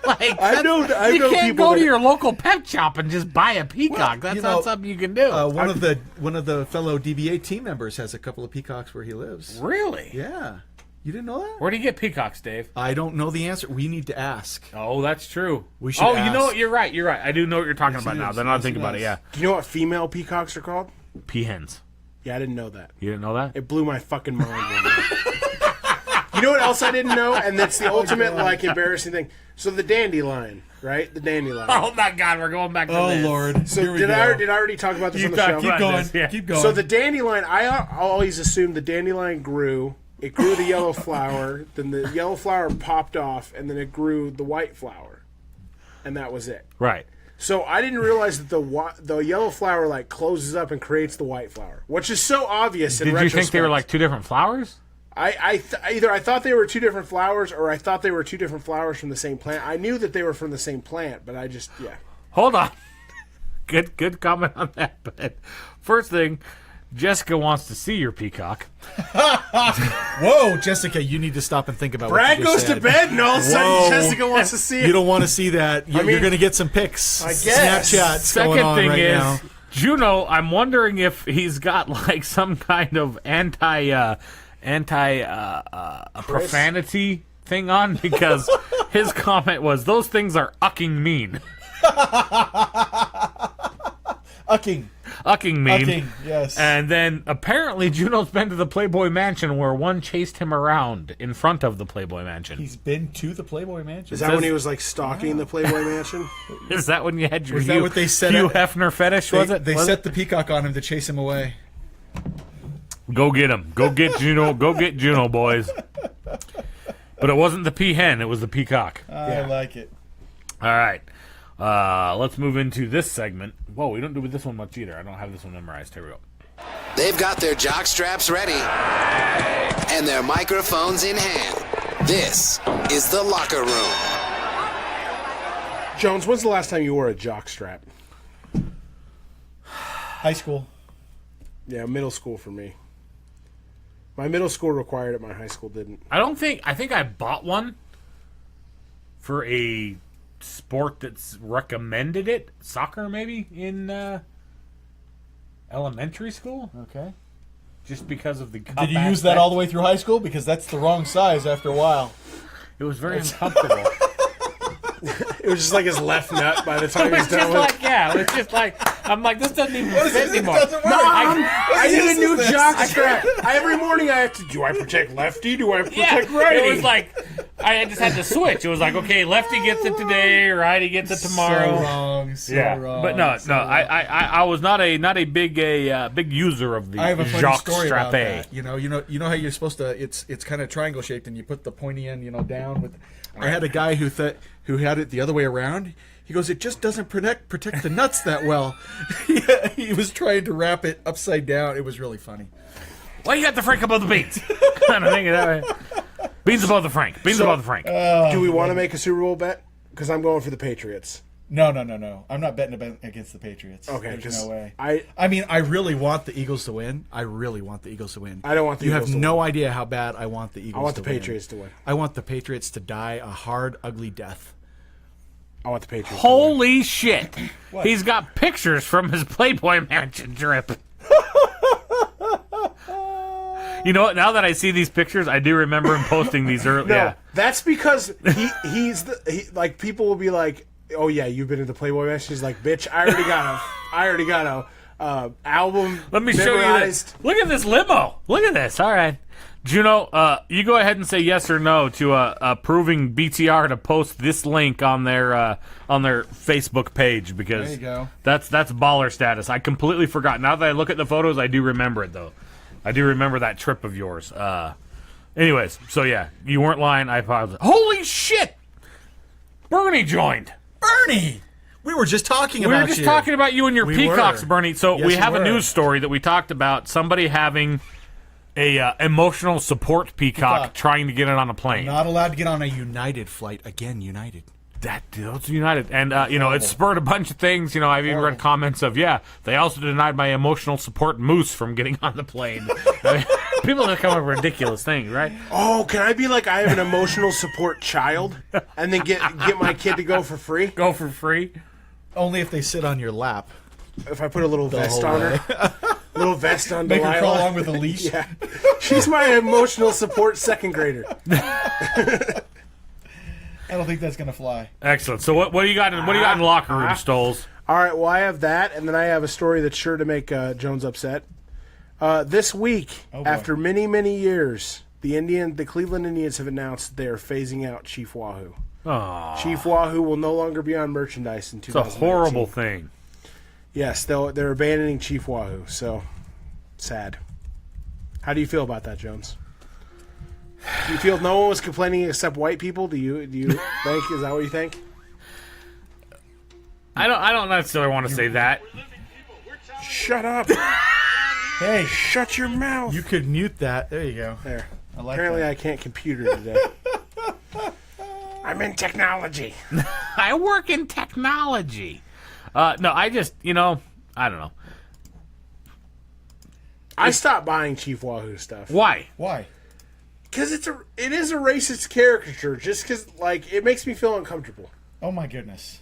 I know you can't people go to that- your local pet shop and just buy a peacock. That's not something you can do. one of the fellow DBA team members has a couple of peacocks where he lives. Really? Yeah. You didn't know that? Where do you get peacocks, Dave? I don't know the answer. We need to ask. Oh, that's true. We should Oh, you know ask. what? You're right. I do know what you're talking Yes, about it now. is. Then I Yes, think it about it. is. Yeah, Do you know what female peacocks are called? peahens. Yeah, I didn't know that. You didn't know that? It blew my fucking mind. One day. You know what else I didn't know? And that's the ultimate, like, embarrassing thing. So the dandelion, right? The dandelion. Oh my God, we're going back to this. Oh Lord. So Here we did go. I already talk about this on the show? Keep going. Yeah. Keep going. So the dandelion, I always assumed the dandelion grew. It grew the yellow flower, then the yellow flower popped off, and then it grew the white flower, and that was it. Right. So I didn't realize that the yellow flower like closes up and creates the white flower, which is so obvious. Did you think they were like two different flowers? Either I thought they were two different flowers, or I thought they were two different flowers from the same plant. I knew that they were from the same plant, but I just Hold on. Good comment on that. But first thing, Jessica wants to see your peacock. Whoa, Jessica, you need to stop and think about Brad what you just goes said. to bed, and all of a sudden Whoa. Jessica wants to see it. You don't want to see that. You're mean, going to get some pics. I guess. Snapchats going Second on thing right is, now. Juno, I'm wondering if he's got like some kind of anti profanity thing on, because his comment was, "Those things are ucking mean." Ucking mean. Ucking, yes. And then apparently Juno's been to the Playboy Mansion where one chased him around in front of the Playboy Mansion. He's been to the Playboy Mansion. Is that when he was like stalking the Playboy Mansion? Is that when you had your Was that what they said Hugh at- Hefner fetish? Was it? They Was set the peacock on him to chase him away. it? Go get him. Go get Juno. Go get Juno, boys. But it wasn't the peahen. It was the peacock. I like it. All right. Let's move into this segment. Whoa, we don't do this one much either. I don't have this one memorized. Here we go. They've got their jock straps ready and their microphones in hand. This is the locker room. Jones, when's the last time you wore a jock strap? High school. Yeah, middle school for me. My middle school required it. My high school didn't. I think I bought one for a sport that's recommended it. Soccer, maybe, in elementary school. Okay. Just because of the cup Did you use that aspect. all the way through high school? Because that's the wrong size after a while. It was very uncomfortable. It was just like his left nut by the time It he was was done just with like, yeah, it was just like, I'm like, this doesn't even fit anymore. I need a What new is this? jock strap. Every morning I have to, do I protect lefty? Do I Yeah, protect righty? it was like, I just had to switch. It was like, okay, lefty gets it today, righty gets it tomorrow. So wrong. So Yeah, wrong. but no, so wrong. I was not a big user of the I have a funny Jacques story about Strappé. that. You know how you're supposed to. It's kind of triangle shaped, and you put the pointy end, down. With, I had a guy who had it the other way around. He goes, it just doesn't protect the nuts that well. He was trying to wrap it upside down. It was really funny. Why you got the Frank above the beans? Kind of thinking that way. Beans above the Frank. Beans above the Frank. Do we want to make a Super Bowl bet? Because I'm going for the Patriots. No. I'm not betting against the Patriots. Okay, There's 'cause no way. I mean, I really want the Eagles to win. I really want the Eagles to win. I don't want the You Eagles have to no idea how bad I want the Eagles. I want the to win. Patriots to win. I want the Patriots to die a hard, ugly death. I want the Patriots to win. Holy shit. He's got pictures from his Playboy Mansion trip. You know what? Now that I see these pictures, I do remember him posting these earlier. No, Yeah. that's because like people will be like, "Oh yeah, you've been to the Playboy Mansion." He's like, "Bitch, I already got a album." Let me show you memorized. this. Look at this limo. Look at this. All right. Juno, you go ahead and say yes or no to approving BtR to post this link on their Facebook page, because There you go. that's baller status. I completely forgot. Now that I look at the photos, I do remember it though. I do remember that trip of yours. Anyways, so yeah, you weren't lying. I apologize. Holy shit! Bernie joined. Bernie! We were just talking We about were just you. talking about you and your We peacocks, were. Bernie. So Yes, we we have a were. news story that we talked about. Somebody having a emotional support peacock trying to get it on a plane. Not allowed to get on a United flight. Again, United. That's United. And, it spurred a bunch of things. I've even read comments of, they also denied my emotional support moose from getting on the plane. I mean, people have come up with ridiculous things, right? Oh, can I be like, I have an emotional support child, and then get my kid to go for free? Go for free. Only if they sit on your lap. If I put a little vest whole on her, little vest on Make her crawl Delilah. along with a leash. Yeah, she's my emotional support second grader. I don't think that's going to fly. Excellent. So what do you got in the locker room, Stoles? All right, well, I have that, and then I have a story that's sure to make Jones upset. This week, Oh, boy. after many, many years, The Cleveland Indians have announced they are phasing out Chief Wahoo. Oh, Chief Wahoo will no longer be on merchandise in it's a 2019. horrible thing. Yes, they're abandoning Chief Wahoo. So sad. How do you feel about that, Jones? Do you feel no one was complaining except white people? Do you think, is that what you think? I don't necessarily want to say that. Shut up. Hey, Shut your mouth. you could mute that. There you go. There. I like Apparently that. I can't computer today. I'm in technology. I work in technology. No, I just, I don't know. I stopped buying Chief Wahoo stuff. Why? Why? Because it is a racist caricature. Just because, it makes me feel uncomfortable. Oh my goodness.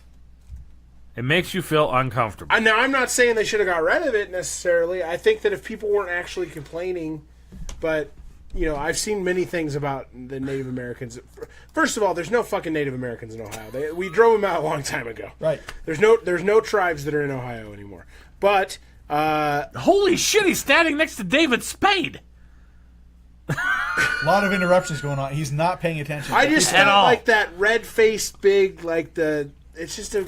It makes you feel uncomfortable. Now, I'm not saying they should have got rid of it necessarily. I think that if people weren't actually complaining, but, I've seen many things about the Native Americans. First of all, there's no fucking Native Americans in Ohio. We drove them out a long time ago. Right. There's no tribes that are in Ohio anymore. But, Holy shit, he's standing next to David Spade. A lot of interruptions going on. He's not paying attention. I just At don't all. like that red-faced, big, It's just a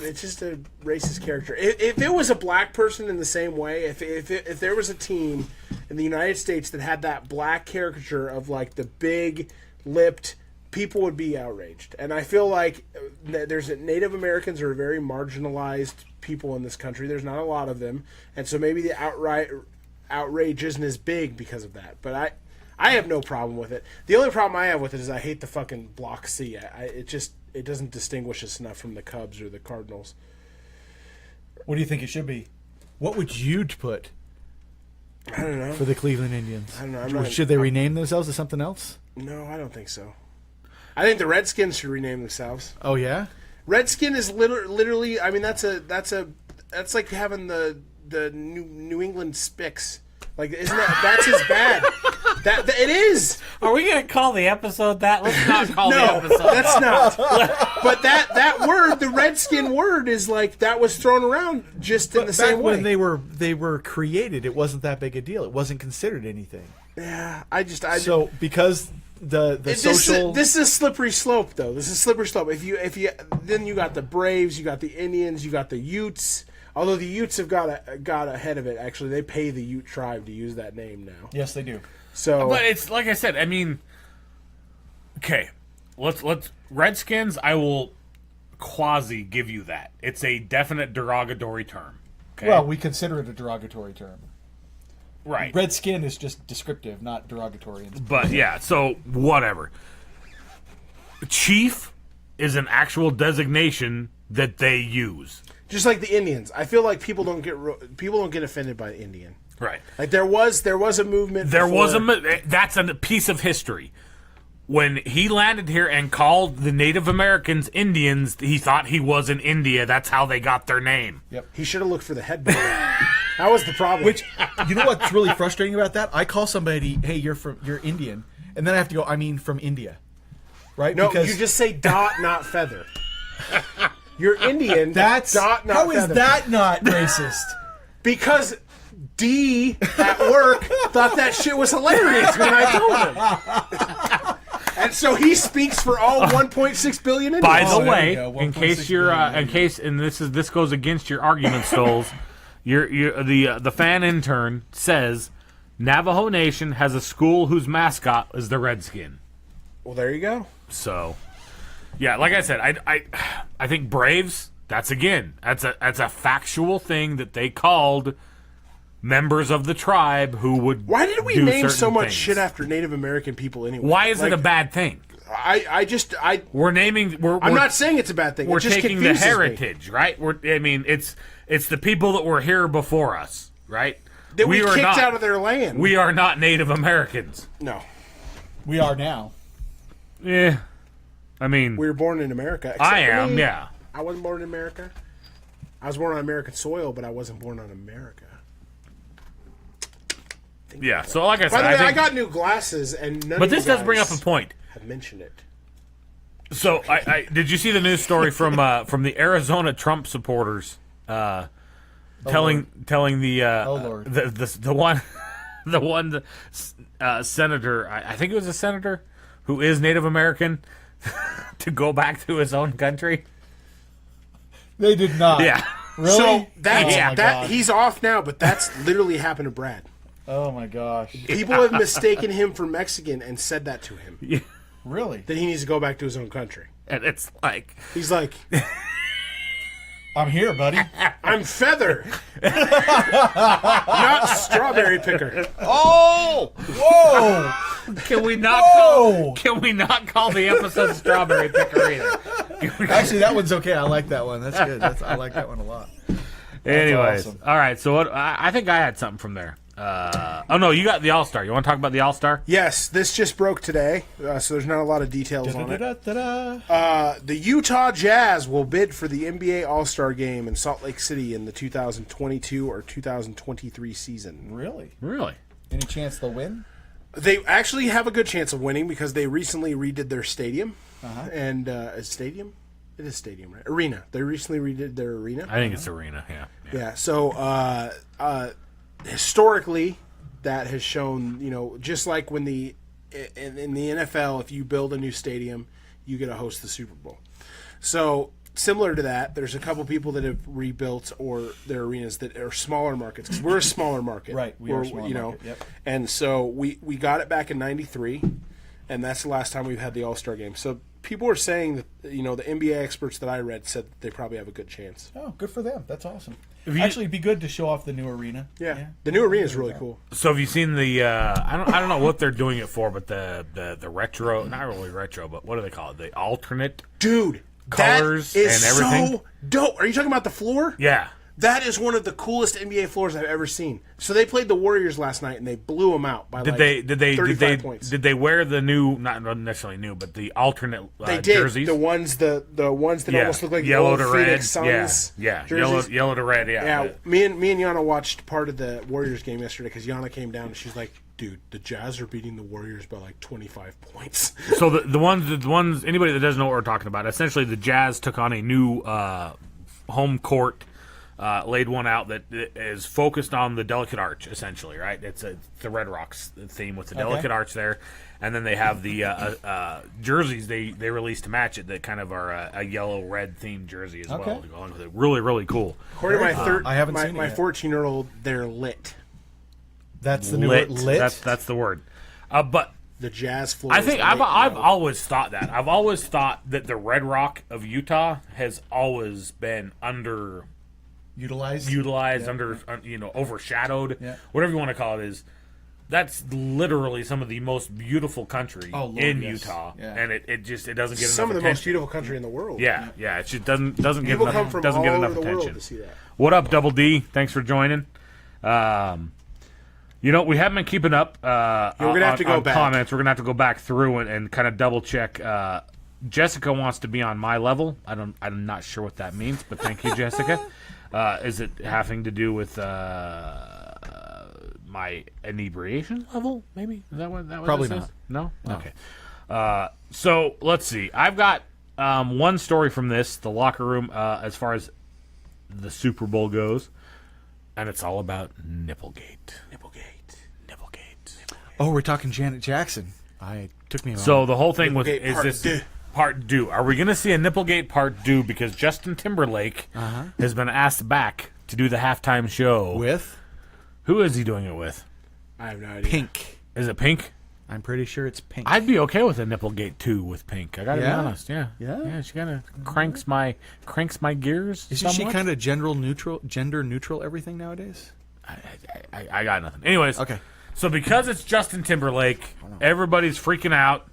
racist character. If it was a black person in the same way, if there was a team in the United States that had that black caricature of the big lipped, people would be outraged. And I feel like there's Native Americans are very marginalized people in this country. There's not a lot of them, and so maybe the outrage isn't as big because of that. But I have no problem with it. The only problem I have with it is I hate the fucking Block C. It doesn't distinguish us enough from the Cubs or the Cardinals. What do you think it should be? What would you put I don't know. for the Cleveland Indians? I don't know. Should they rename themselves to something else? No, I don't think so. I think the Redskins should rename themselves. Oh yeah. Redskin is literally. I mean, that's like having the New England Spicks. Isn't that's as bad? That it is. Are we going to call the episode that? Let's not call the No, episode that's not. But that word, the Redskin word, is that was thrown around just in the same Back way. when they were created, it wasn't that big a deal. It wasn't considered anything. Yeah, So because the social this is a slippery slope, though. This is a slippery slope. If you then you got the Braves, you got the Indians, you got the Utes. Although the Utes have got ahead of it. Actually, they pay the Ute tribe to use that name now. Yes, they do. So, But it's like I said. I mean, okay, let's Redskins. I will quasi give you that. It's a definite derogatory term. Okay? Well, we consider it a derogatory term. right. Red skin is just descriptive, not derogatory. But yeah, so whatever. Chief is an actual designation that they use. just like the Indians, I feel like people don't get offended by Indian. Right. There was a movement. That's a piece of history. When he landed here and called the Native Americans Indians, he thought he was in India. That's how they got their name. Yep. He should have looked for the headband. That was the problem. Which, you know what's really frustrating about that? I call somebody, hey, you're Indian, and then I have to go, I mean, from India, right? No, because you just say dot, not feather. You're Indian. that's dot, not how feather. is that not racist? Because D at work thought that shit was hilarious when I told him. And so he speaks for all 1.6 billion Indians. By the there way, you go, in 1.6 case you're, billion. this goes against your argument, Stoles. The fan intern says Navajo Nation has a school whose mascot is the Redskin. Well, there you go. So, yeah, like I said, I think Braves. That's a factual thing that they called members of the tribe who would. Why did we do name so certain much things. shit after Native American people anyway? Why is it Like, a bad thing? I'm We're not saying it's a bad thing. we're It just taking the confuses me. heritage, right? It's the people that were here before us, right? That we are kicked not, out of their land. We are not Native Americans. No. We are now. Yeah, I mean, We were born in America. except I for am, me. yeah. I wasn't born in America. I was born on American soil, but I wasn't born on America. Yeah, so like I By said, the way, I think, got new glasses, and none but of you this does bring up a guys point. have mentioned it. So, I did you see the news story from the Arizona Trump supporters telling the Oh, Lord. the one a senator, I think it was a senator, who is Native American to go back to his own country? They did not. Yeah. Really? So that's, Oh my that God. he's off now, but that's literally happened to Brad. Oh my gosh. People have mistaken him for Mexican and said that to him. Yeah. Really? That he needs to go back to his own country. And it's like, He's like, I'm here, buddy. I'm Feather, not Strawberry Picker. Oh! Whoa! can we not Whoa! call the episode Strawberry Picker either? Actually, that one's okay. I like that one. That's good. I like that one a lot. Anyways, awesome. all right. So what? I think I had something from there. Oh no, you got the All-Star. You want to talk about the All-Star? Yes, this just broke today, so there's not a lot of details on it. Da-da-da-da-da. The Utah Jazz will bid for the NBA All-Star Game in Salt Lake City in the 2022 or 2023 season. Really? Really? Any chance they'll win? They actually have a good chance of winning because they recently redid their stadium. And stadium? It is stadium, right? Arena. They recently redid their arena. I think it's Arena. Yeah. Yeah. So historically, that has shown, just like when in the NFL, if you build a new stadium, you get to host the Super Bowl. So similar to that, there's a couple people that have rebuilt or their arenas that are smaller markets because we're a smaller market, Right, we are a smaller market, yep. And so we got it back in '93, and that's the last time we've had the All-Star Game. So people are saying that the NBA experts that I read said that they probably have a good chance. Oh, good for them. That's awesome. If you- Actually, it'd be good to show off the new arena. Yeah, the new arena is really cool. So have you seen the? I don't know what they're doing it for, but the retro, not really retro, but what do they call it? The alternate. Dude, Colors that is and everything? so dope. Are you talking about the floor? Yeah. That is one of the coolest NBA floors I've ever seen. So they played the Warriors last night and they blew them out by Did like they 35 points. did they wear the new, not necessarily new, but the alternate They did jerseys? the ones that almost look like yellow the to old red. Phoenix Suns. Yeah, jerseys. yellow to red. Yeah. Yeah, me and Yana watched part of the Warriors game yesterday because Yana came down and she's like, "Dude, the Jazz are beating the Warriors by like 25 points." So the ones anybody that doesn't know what we're talking about, essentially the Jazz took on a new home court. Laid one out that is focused on the delicate arch, essentially, right? It's the Red Rocks theme with the delicate arch there, and then they have the jerseys they released to match it that kind of are a yellow-red themed jersey as well to go along with it. Really, really cool. According to I haven't seen it my yet. 14-year-old, they're lit. That's the new word. Lit? That's the word. But The Jazz floor. I is think lit, I've bro. always thought that. I've always thought that the Red Rock of Utah has always been Utilized? overshadowed, Yeah. whatever you want to call it. That's literally some of the most beautiful country Oh, Lord, in yes. Utah, Yeah. and it doesn't get some enough of the most attention. beautiful country in the world. Yeah, it just doesn't get People enough, come from doesn't all get over enough the attention. world to see that. What up, Double D? Thanks for joining. We haven't been keeping up. We're gonna have to go on back. comments. We're gonna have to go back through and kind of double check. Jessica wants to be on my level. I'm not sure what that means, but thank you, Jessica. Is it having to do with my inebriation level? Maybe is that what Probably this not. is? No. Okay. So let's see. I've got one story from the locker room, as far as the Super Bowl goes, and it's all about Nipplegate. Oh, we're talking Janet Jackson. Took me a So the whole thing Nipplegate is part this deux. part two. Are we going to see a Nipplegate part two? Because Justin Timberlake has been asked back to do the halftime show. With Who is he doing it with? I have no idea. Pink. Is it Pink? I'm pretty sure it's Pink. I'd be okay with a Nipplegate 2 with Pink. I gotta be Yeah? honest. Yeah. Yeah? She kind of cranks my gears. Isn't she somewhat. kind of gender neutral everything nowadays? I got nothing. Anyways. Okay. So because it's Justin Timberlake, everybody's freaking out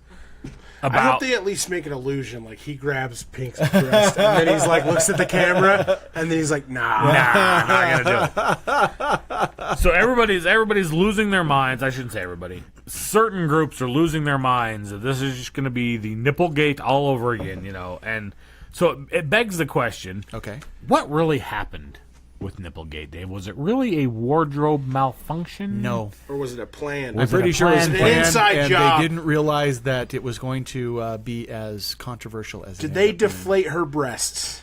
I hope about. they at least make an illusion, like he grabs Pink's breast and then he's like looks at the camera and then he's like, nah. Not gonna do it. So everybody's losing their minds. I shouldn't say everybody. Certain groups are losing their minds. This is just going to be the Nipplegate all over again, And so it begs the question: Okay. what really happened with Nipplegate, Dave? Was it really a wardrobe malfunction? No. Or was it a plan? Was I'm pretty it a sure it was plan? An planned, inside and job. they didn't realize that it was going to be as controversial as. Did it they ended up being. deflate her breasts?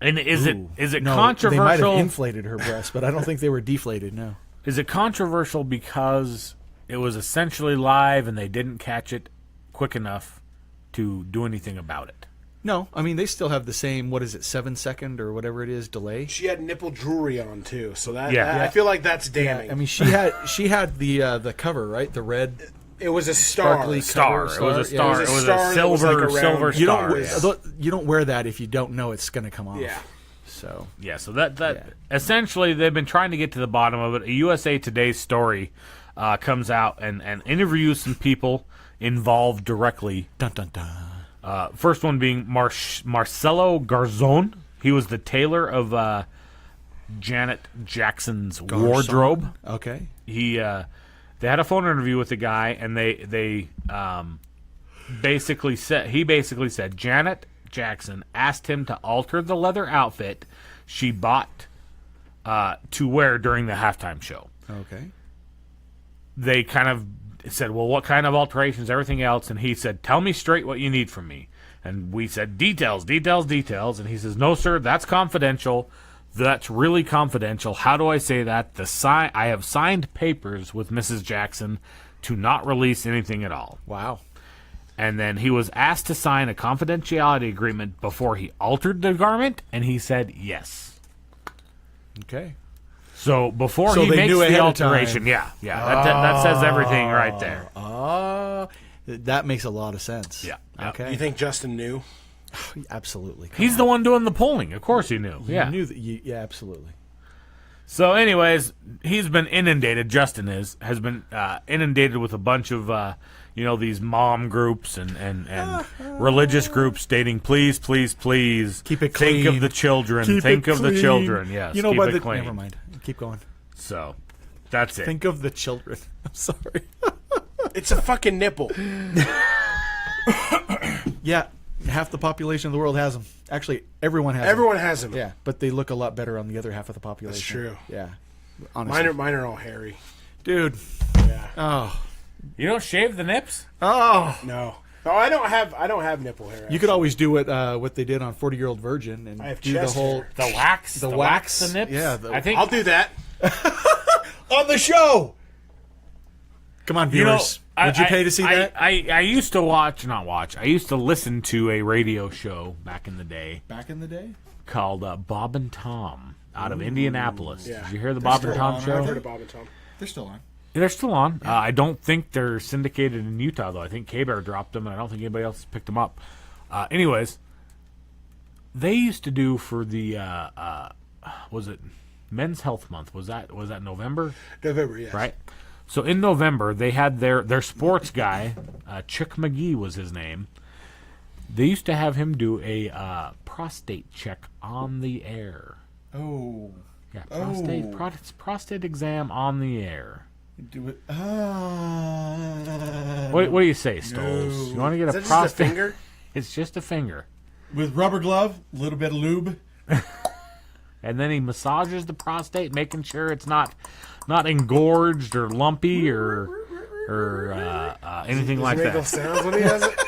And is it No, controversial? They might have inflated her breast, but I don't think they were deflated. No. Is it controversial because it was essentially live, and they didn't catch it quick enough to do anything about it. No, I mean they still have the same. What is it, 7-second or whatever it is delay? She had nipple jewelry on too, so that Yeah. I feel like that's damning. I mean she had the cover, right? The red. it was a star. Sparkly Star. cover, It was a star. star. Yeah, It it was was a star a that was silver like around- silver You star. don't yeah. you don't wear that if you don't know it's going to come off. Yeah. So Yeah, so that essentially they've been trying to get to the bottom of it. A USA Today story comes out and interviews some people involved directly. dun dun dun. First one being Marcelo Garzon. He was the tailor of Janet Jackson's wardrobe. Okay. They had a phone interview with the guy, and they basically said Janet Jackson asked him to alter the leather outfit she bought to wear during the halftime show. Okay. They kind of said, well, what kind of alterations, everything else? And he said, tell me straight what you need from me. And we said, details. And he says, no, sir, that's confidential. That's really confidential. How do I say that? I have signed papers with Mrs. Jackson to not release anything at all. Wow. And then he was asked to sign a confidentiality agreement before he altered the garment, and he said yes. Okay. So before So he they makes knew the ahead of alteration, time. that says everything right there. That makes a lot of sense. Yeah. Okay. You think Justin knew? Absolutely. He's the one doing the polling. Of course he knew. You knew that. Yeah, absolutely. So, anyways, he's been inundated. Justin has been inundated with a bunch of these mom groups and religious groups stating, please, please, please, Keep it think clean. of the children. Keep Think it of the clean. children. Yes, You know, keep by it the clean. never mind. Keep going. So, that's it. Think of the children. I'm sorry. It's a fucking nipple. Yeah, half the population of the world has them. Actually, everyone has Everyone has them. them. Yeah, but they look a lot better on the other half of the population. That's true. Yeah. Honestly. Mine are all hairy. Dude. Yeah. Oh. You don't shave the nips? Oh. No, I don't have nipple hair. You could always do what they did on 40-Year-Old Virgin and I have do the chest whole hair. The wax? The wax wax? the nips? Yeah, I think I'll do that. on the show. Come on, You know, viewers. Would you pay to see that? I used to I used to listen to a radio show back in the day Back in the day? called Bob and Tom out of Indianapolis. Yeah. Did you hear the Bob and still Tom on, show? I've heard of Bob and Tom. They're still on. They're still on. I don't think they're syndicated in Utah, though. I think K-Bear dropped them, and I don't think anybody else has picked them up. Anyways, they used to do for the, was it Men's Health Month? Was that November? November, yes. Right? So in November, they had their sports guy, Chick McGee was his name. They used to have him do a prostate check on the air. Oh. Yeah, prostate exam on the air. Do it. What do you say, Stoles? You want to get Is a that just a prostate? finger? It's just a finger. With rubber glove, a little bit of lube. And then he massages the prostate, making sure it's not engorged or lumpy or anything like Does he make that. those sounds when he has it?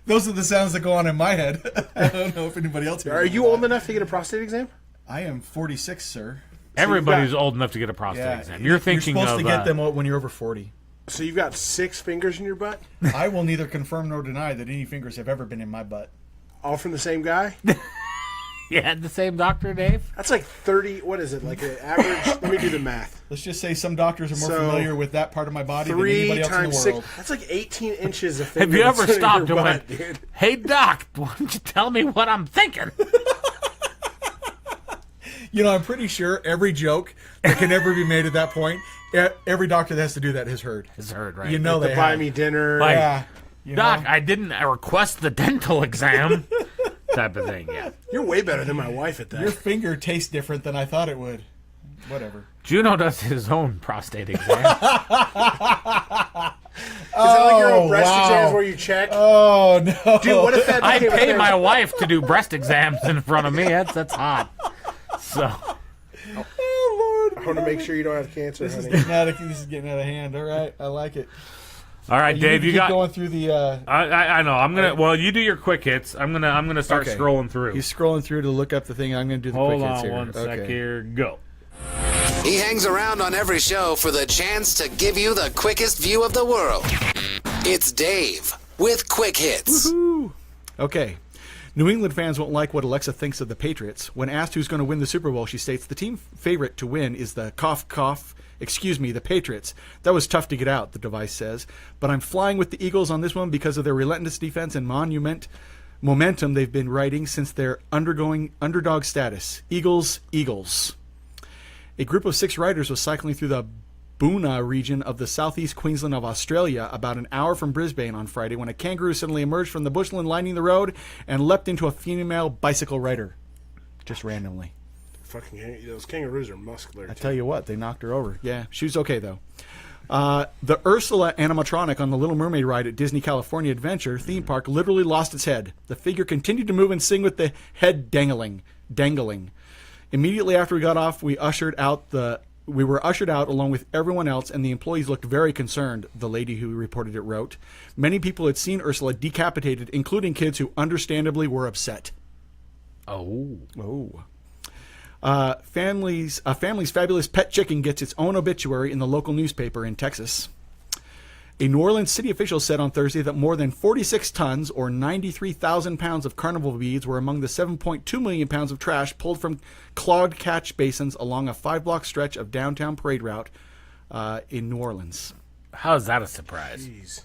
Those are the sounds that go on in my head. I don't know if anybody else. Are you old enough to get a prostate exam? I am 46, sir. Everybody's old enough to get a prostate exam. You're thinking You're supposed of to get them when you're over 40. So you've got 6 fingers in your butt? I will neither confirm nor deny that any fingers have ever been in my butt. All from the same guy? You had the same doctor, Dave? That's like 30. What is it? Like an average? Let me do the math. Let's just say some doctors are more So, familiar with that part of my body than 3 anybody else in the times world. 6. That's like 18 inches of Have finger you ever that's in stopped your and butt, went, dude? hey, doc, why don't you tell me what I'm thinking? You know, I'm pretty sure every joke that can ever be made at that point, every doctor that has to do that has heard. It's heard, right? You know To they buy have. me dinner. Like, Yeah. You Doc, know? I didn't request the dental exam. Type of thing, yeah. You're way better than my wife at that. Your finger tastes different than I thought it would. Whatever. Juno does his own prostate exam. Is that like your own breast exams where you check? Oh, no. Dude, what if that I became a pay thing? my wife to do breast exams in front of me. That's hot. So, Oh, Lord. I want to make sure you don't have cancer, This is honey. getting out of hand. All right. I like it. all right, Dave, need you to keep got. going through the. I know. I'm gonna. Well, you do your quick hits. I'm gonna start scrolling through. He's scrolling through to look up the thing. I'm going to do the Hold quick hits on here. one sec Okay. here. Go. He hangs around on every show for the chance to give you the quickest view of the world. It's Dave with Quick Hits. Woohoo! Okay. New England fans won't like what Alexa thinks of the Patriots. When asked who's going to win the Super Bowl, she states the team favorite to win is the the Patriots. That was tough to get out, the device says. But I'm flying with the Eagles on this one because of their relentless defense and momentum they've been riding since their undergoing underdog status. Eagles, Eagles. A group of 6 riders was cycling through the Boonah region of the southeast Queensland of Australia about an hour from Brisbane on Friday when a kangaroo suddenly emerged from the bushland lining the road and leapt into a female bicycle rider. Just randomly. Fucking those kangaroos are muscular. I tell you what, they knocked her over. Yeah, she was okay, though. The Ursula animatronic on the Little Mermaid ride at Disney California Adventure theme park literally lost its head. The figure continued to move and sing with the head dangling. Immediately after we got off, we were ushered out along with everyone else, and the employees looked very concerned, the lady who reported it wrote. Many people had seen Ursula decapitated, including kids who understandably were upset. Oh. A family's fabulous pet chicken gets its own obituary in the local newspaper in Texas. A New Orleans city official said on Thursday that more than 46 tons, or 93,000 pounds of carnival beads were among the 7.2 million pounds of trash pulled from clogged catch basins along a 5-block stretch of downtown parade route in New Orleans. How is that a surprise? Jeez.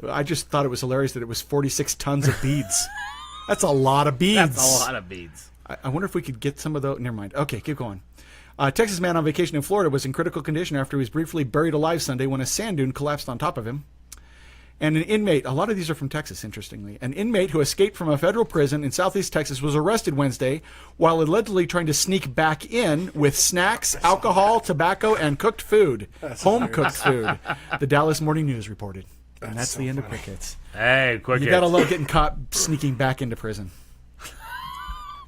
I just thought it was hilarious that it was 46 tons of beads. That's a lot of beads. That's a lot of beads. I wonder if we could get some of those. Never mind. Okay, keep going. A Texas man on vacation in Florida was in critical condition after he was briefly buried alive Sunday when a sand dune collapsed on top of him. And an inmate, a lot of these are from Texas, interestingly, an inmate who escaped from a federal prison in southeast Texas was arrested Wednesday while allegedly trying to sneak back in with snacks, alcohol, tobacco, and cooked food. Home-cooked food, the Dallas Morning News reported. And that's so the end funny. of Quick Hits. Hey, Quick You Hits. gotta love getting caught sneaking back into prison.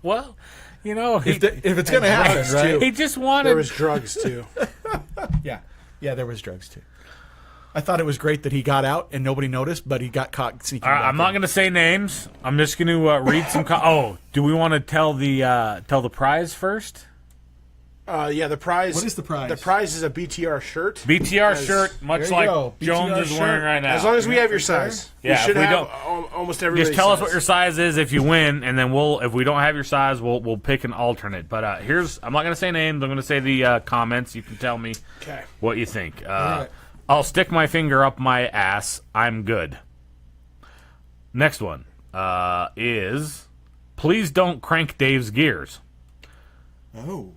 Well, you know, If it's gonna happen, drugs, right? too. he just wanted... There was drugs, too. Yeah, there was drugs too. I thought it was great that he got out and nobody noticed, but he got caught sneaking. All right, back I'm not in. going to say names. I'm just going to read some... do we want to tell the prize first? Yeah, the prize... What is the prize? The prize is a BtR shirt. BtR As- shirt, much There you like go. Jones BtR is wearing shirt. right now. As long as we have your size. Yeah, we should if we have almost everybody's Just tell us size. what your size is if you win, and then if we don't have your size, we'll pick an alternate. But I'm not going to say names. I'm going to say the comments. You can tell me Okay. what you think. right. I'll stick my finger up my ass. I'm good. Next one is please don't crank Dave's gears. Oh.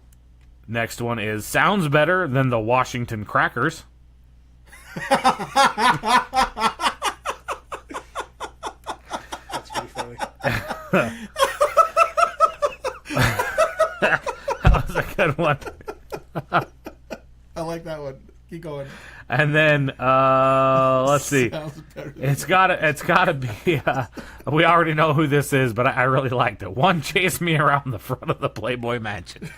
Next one is sounds better than the Washington Crackers. That's pretty funny. That was a good one. I like that one. Keep going. And then let's see. Sounds better than- It's gotta be. We already know who this is, but I really liked it. One chased me around the front of the Playboy Mansion.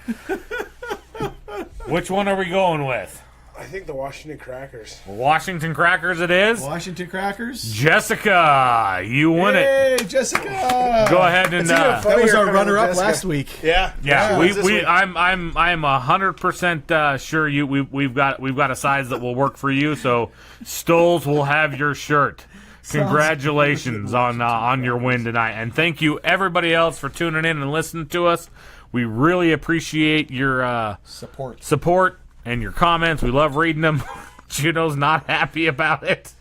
Which one are we going with? I think the Washington Crackers. Washington Crackers it is. Washington Crackers. Jessica, you win it. Hey, Jessica. Go ahead and That was our runner-up last week. Yeah. yeah. This week. I'm 100% sure we've got a size that will work for you. So Stoles will have your shirt. Congratulations on your win tonight, and thank you everybody else for tuning in and listening to us. We really appreciate your support and your comments. We love reading them. Juno's not happy about it,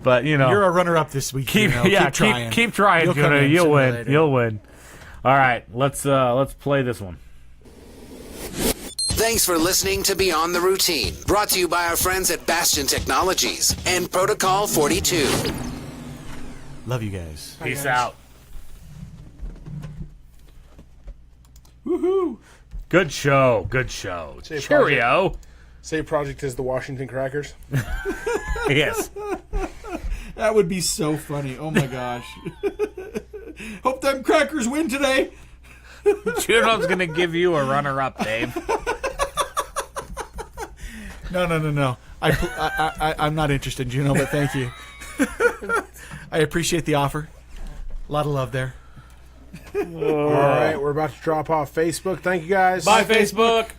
but You're a runner-up this week. keep trying. Keep trying, You'll come Juno. in You'll sooner or win. later. You'll win. All right, let's play this one. Thanks for listening to Beyond the Routine, brought to you by our friends at Bastion Technologies and Protocol 42. Love you guys. Peace out. Woohoo! Good show. Good show. Say Cheerio. Say project is the Washington Crackers. Yes. That would be so funny. Oh my gosh. Hope them Crackers win today. Juno's gonna give you a runner-up, Dave. No. I'm not interested, Juno, but thank you. I appreciate the offer. A lot of love there. All right, we're about to drop off Facebook. Thank you guys. Bye, Facebook.